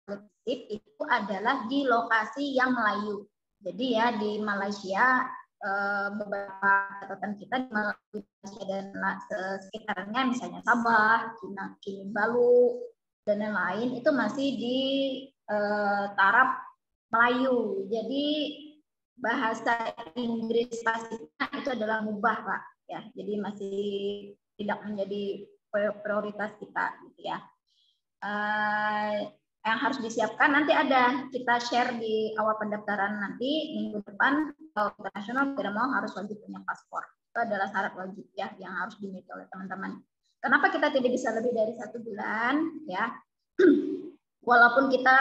FISIP itu adalah di lokasi yang Melayu. Jadi ya di Malaysia beberapa catatan kita di Malaysia dan sekitarnya misalnya Sabah, Kinabalu dan lain-lain itu masih di taraf Melayu. Jadi bahasa Inggris pasifnya itu adalah mubah, Pak. Ya, jadi masih tidak menjadi prioritas kita, gitu ya. Yang harus disiapkan nanti ada kita share di awal pendaftaran nanti minggu depan. Kalau internasional tidak mau harus wajib punya paspor. Itu adalah syarat wajib ya yang harus dimiliki oleh teman-teman. Kenapa kita tidak bisa lebih dari 1 bulan? Ya, walaupun kita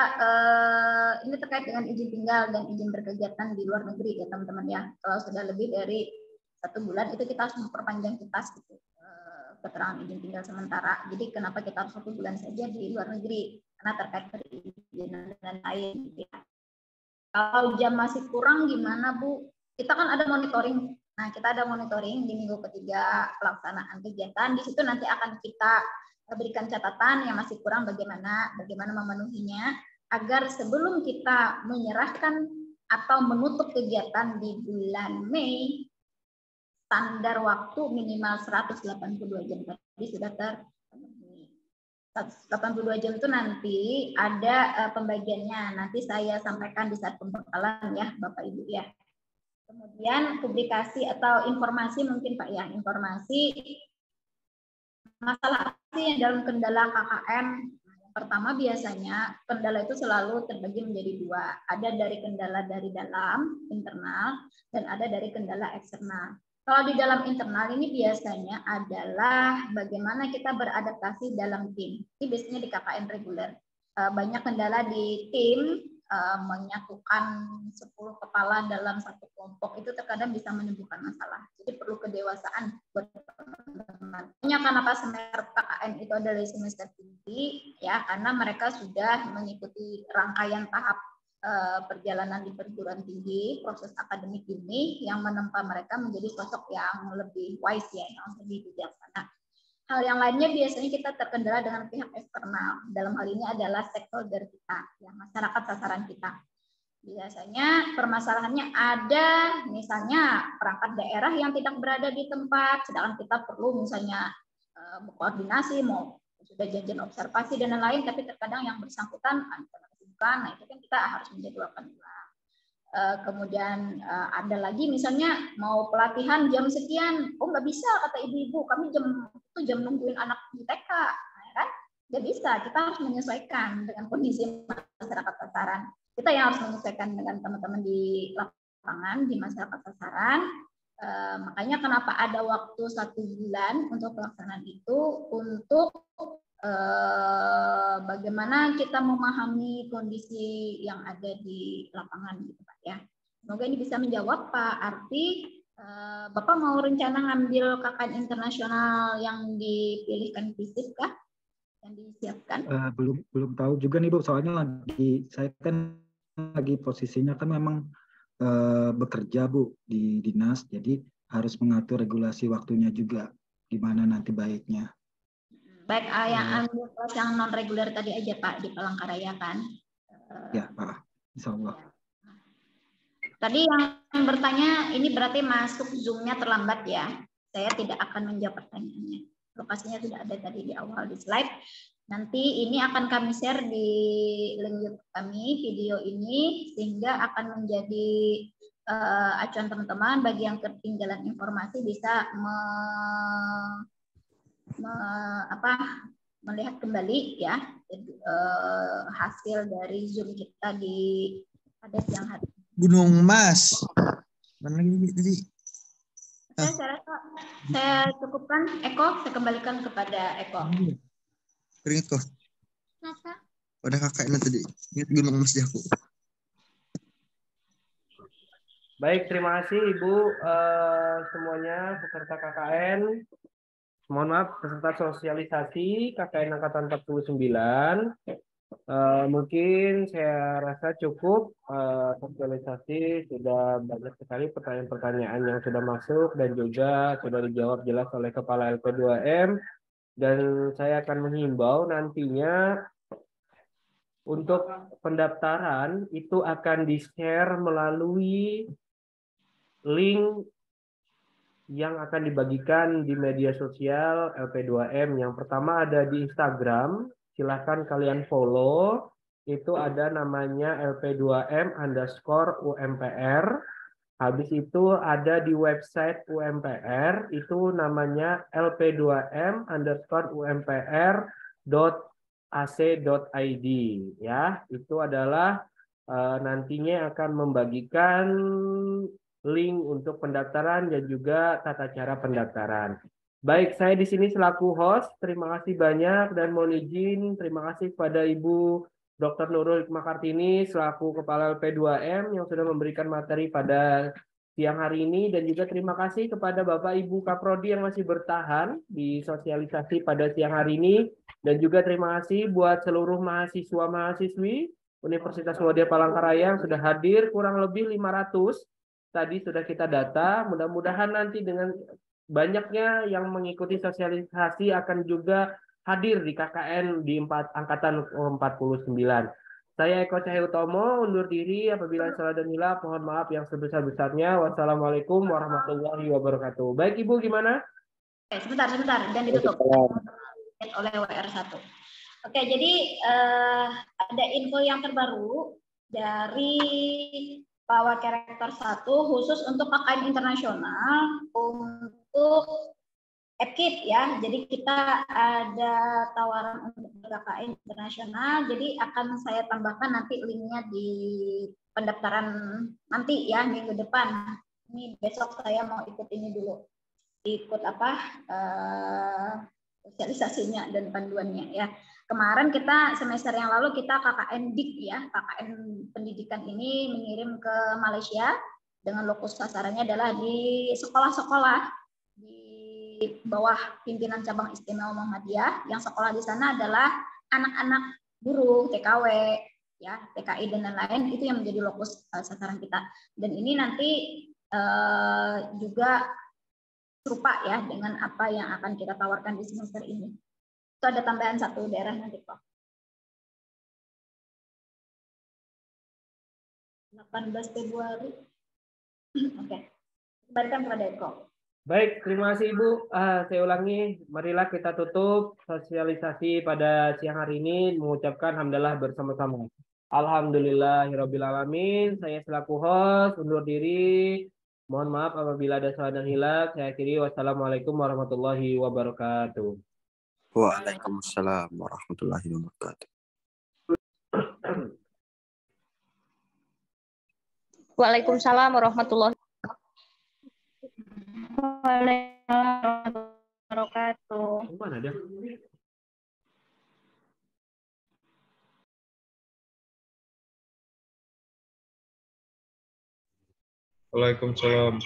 ini terkait dengan izin tinggal dan izin berkegiatan di luar negeri ya teman-teman ya. Kalau sudah lebih dari 1 bulan itu kita harus memperpanjang kitas gitu, keterangan izin tinggal sementara. Jadi kenapa kita harus 1 bulan saja di luar negeri? Karena terkait perizinan dan lain gitu ya. Kalau jam masih kurang gimana, Bu? Kita kan ada monitoring. Nah, kita ada monitoring di minggu ketiga pelaksanaan kegiatan. Di situ nanti akan kita berikan catatan yang masih kurang bagaimana memenuhinya agar sebelum kita menyerahkan atau menutup kegiatan di bulan Mei, standar waktu minimal 182 jam tadi sudah terpenuhi. 182 jam itu nanti ada pembagiannya. Nanti saya sampaikan di saat pembekalan ya, Bapak Ibu ya. Kemudian publikasi atau informasi mungkin Pak ya, informasi masalah apa sih dalam kendala KKN. Yang pertama biasanya kendala itu selalu terbagi menjadi 2. Ada dari kendala dari dalam, internal, dan ada dari kendala eksternal. Kalau di dalam internal ini biasanya adalah bagaimana kita beradaptasi dalam tim. Ini biasanya di KKN reguler. Banyak kendala di tim, menyatukan 10 kepala dalam satu kelompok itu terkadang bisa menimbulkan masalah. Jadi perlu kedewasaan buat teman-teman. Kenapa semester KKN itu adalah semester tinggi? Ya, karena mereka sudah mengikuti rangkaian tahap perjalanan di perguruan tinggi, proses akademik ini yang menempa mereka menjadi sosok yang lebih wise ya, yang lebih bijaksana. Hal yang lainnya biasanya kita terkendala dengan pihak eksternal. Dalam hal ini adalah stakeholder kita, ya, masyarakat sasaran kita. Biasanya permasalahannya ada misalnya perangkat daerah yang tidak berada di tempat, sedangkan kita perlu misalnya berkoordinasi, mau sudah janjian observasi dan lain-lain, tapi terkadang yang bersangkutan nah itu kan kita harus menjadwalkan ulang. Kemudian ada lagi misalnya mau pelatihan jam sekian, oh nggak bisa kata ibu-ibu, kami jam nungguin anak di TK, ya kan? Nggak bisa, kita harus menyesuaikan dengan kondisi masyarakat sasaran. Kita yang harus menyesuaikan dengan teman-teman di lapangan, di masyarakat sasaran. Makanya kenapa ada waktu 1 bulan untuk pelaksanaan itu, untuk bagaimana kita memahami kondisi yang ada di lapangan gitu Pak ya. Semoga ini bisa menjawab Pak Arfi. Bapak mau rencana ngambil KKN internasional yang dipilihkan FISIP kah? Yang disiapkan? Belum tahu juga nih Bu, soalnya saya kan lagi posisinya kan memang bekerja Bu di dinas, jadi harus mengatur regulasi waktunya juga gimana nanti baiknya. Baik, yang ambil kelas yang non reguler tadi aja Pak di Palangkaraya kan? Ya Pak, Insya Allah. Tadi yang bertanya ini berarti masuk Zoom-nya terlambat ya? Saya tidak akan menjawab pertanyaannya. Lokasinya sudah ada tadi di awal di slide. Nanti ini akan kami share di link YouTube kami video ini sehingga akan menjadi acuan teman-teman bagi yang ketinggalan informasi bisa melihat kembali ya hasil dari Zoom kita pada siang hari. Gunung Mas. Mana lagi tadi? Saya rasa saya cukupkan. Eko, saya kembalikan kepada Eko. Keringet kok. Kenapa? Pada kakaknya tadi. Ingat Gunung Mas Jaku. Baik, terima kasih Ibu semuanya peserta KKN. Mohon maaf, peserta sosialisasi KKN Angkatan 49. Mungkin saya rasa cukup sosialisasi, sudah banyak sekali pertanyaan-pertanyaan yang sudah masuk dan juga sudah dijawab jelas oleh Kepala LP2M. Dan saya akan menghimbau nantinya untuk pendaftaran itu akan di-share melalui link yang akan dibagikan di media sosial LP2M. Yang pertama ada di Instagram, silahkan kalian follow, itu ada namanya LP2M_UMPR. Habis itu ada di website UMPR, itu namanya lp2m_umpr.ac.id ya. Itu adalah nantinya akan membagikan link untuk pendaftaran dan juga tata cara pendaftaran. Baik, saya di sini selaku host. Terima kasih banyak dan mohon izin terima kasih kepada Ibu Dr. Nurul Hikmah Kartini selaku Kepala LP2M yang sudah memberikan materi pada siang hari ini, dan juga terima kasih kepada Bapak Ibu Kaprodi yang masih bertahan di sosialisasi pada siang hari ini, dan juga terima kasih buat seluruh mahasiswa-mahasiswi Universitas Muhammadiyah Palangkaraya yang sudah hadir, kurang lebih 500. Tadi sudah kita data, mudah-mudahan nanti dengan banyaknya yang mengikuti sosialisasi akan juga hadir di KKN di Angkatan 49. Saya Eko Cahyotomo undur diri, apabila salah dan hilaf mohon maaf yang sebesar-besarnya. Wassalamualaikum warahmatullahi wabarakatuh. Baik Ibu, gimana? Sebentar, dan ditutup oleh WR1. Oke, jadi ada info yang terbaru dari Pak Wakil Rektor 1 khusus untuk KKN internasional untuk EPKIT ya. Jadi kita ada tawaran untuk KKN internasional. Jadi akan saya tambahkan nanti linknya di pendaftaran nanti ya minggu depan. Ini besok saya mau ikut ini dulu, ikut sosialisasinya dan panduannya ya. Kemarin kita semester yang lalu kita KKN DIK ya, KKN pendidikan ini mengirim ke Malaysia dengan lokus sasarannya adalah di sekolah-sekolah di bawah pimpinan cabang istimewa Muhammadiyah. Yang sekolah di sana adalah anak-anak guru TKW ya, TKI dan lain-lain, itu yang menjadi lokus sasaran kita. Dan ini nanti juga serupa ya dengan apa yang akan kita tawarkan di semester ini. Itu ada tambahan satu daerah nanti kok. 18 Februari. Oke. Kembalikan kepada Eko. Baik, terima kasih Ibu. Saya ulangi, marilah kita tutup sosialisasi pada siang hari ini mengucapkan hamdalah bersama-sama. Alhamdulillahirrabbilalamin. Saya selaku host undur diri. Mohon maaf apabila ada salah dan hilaf. Saya akhiri. Wassalamualaikum warahmatullahi wabarakatuh. Waalaikumsalam warahmatullahi wabarakatuh. Waalaikumsalam warahmatullahi wabarakatuh. Mana dia? Waalaikumsalam.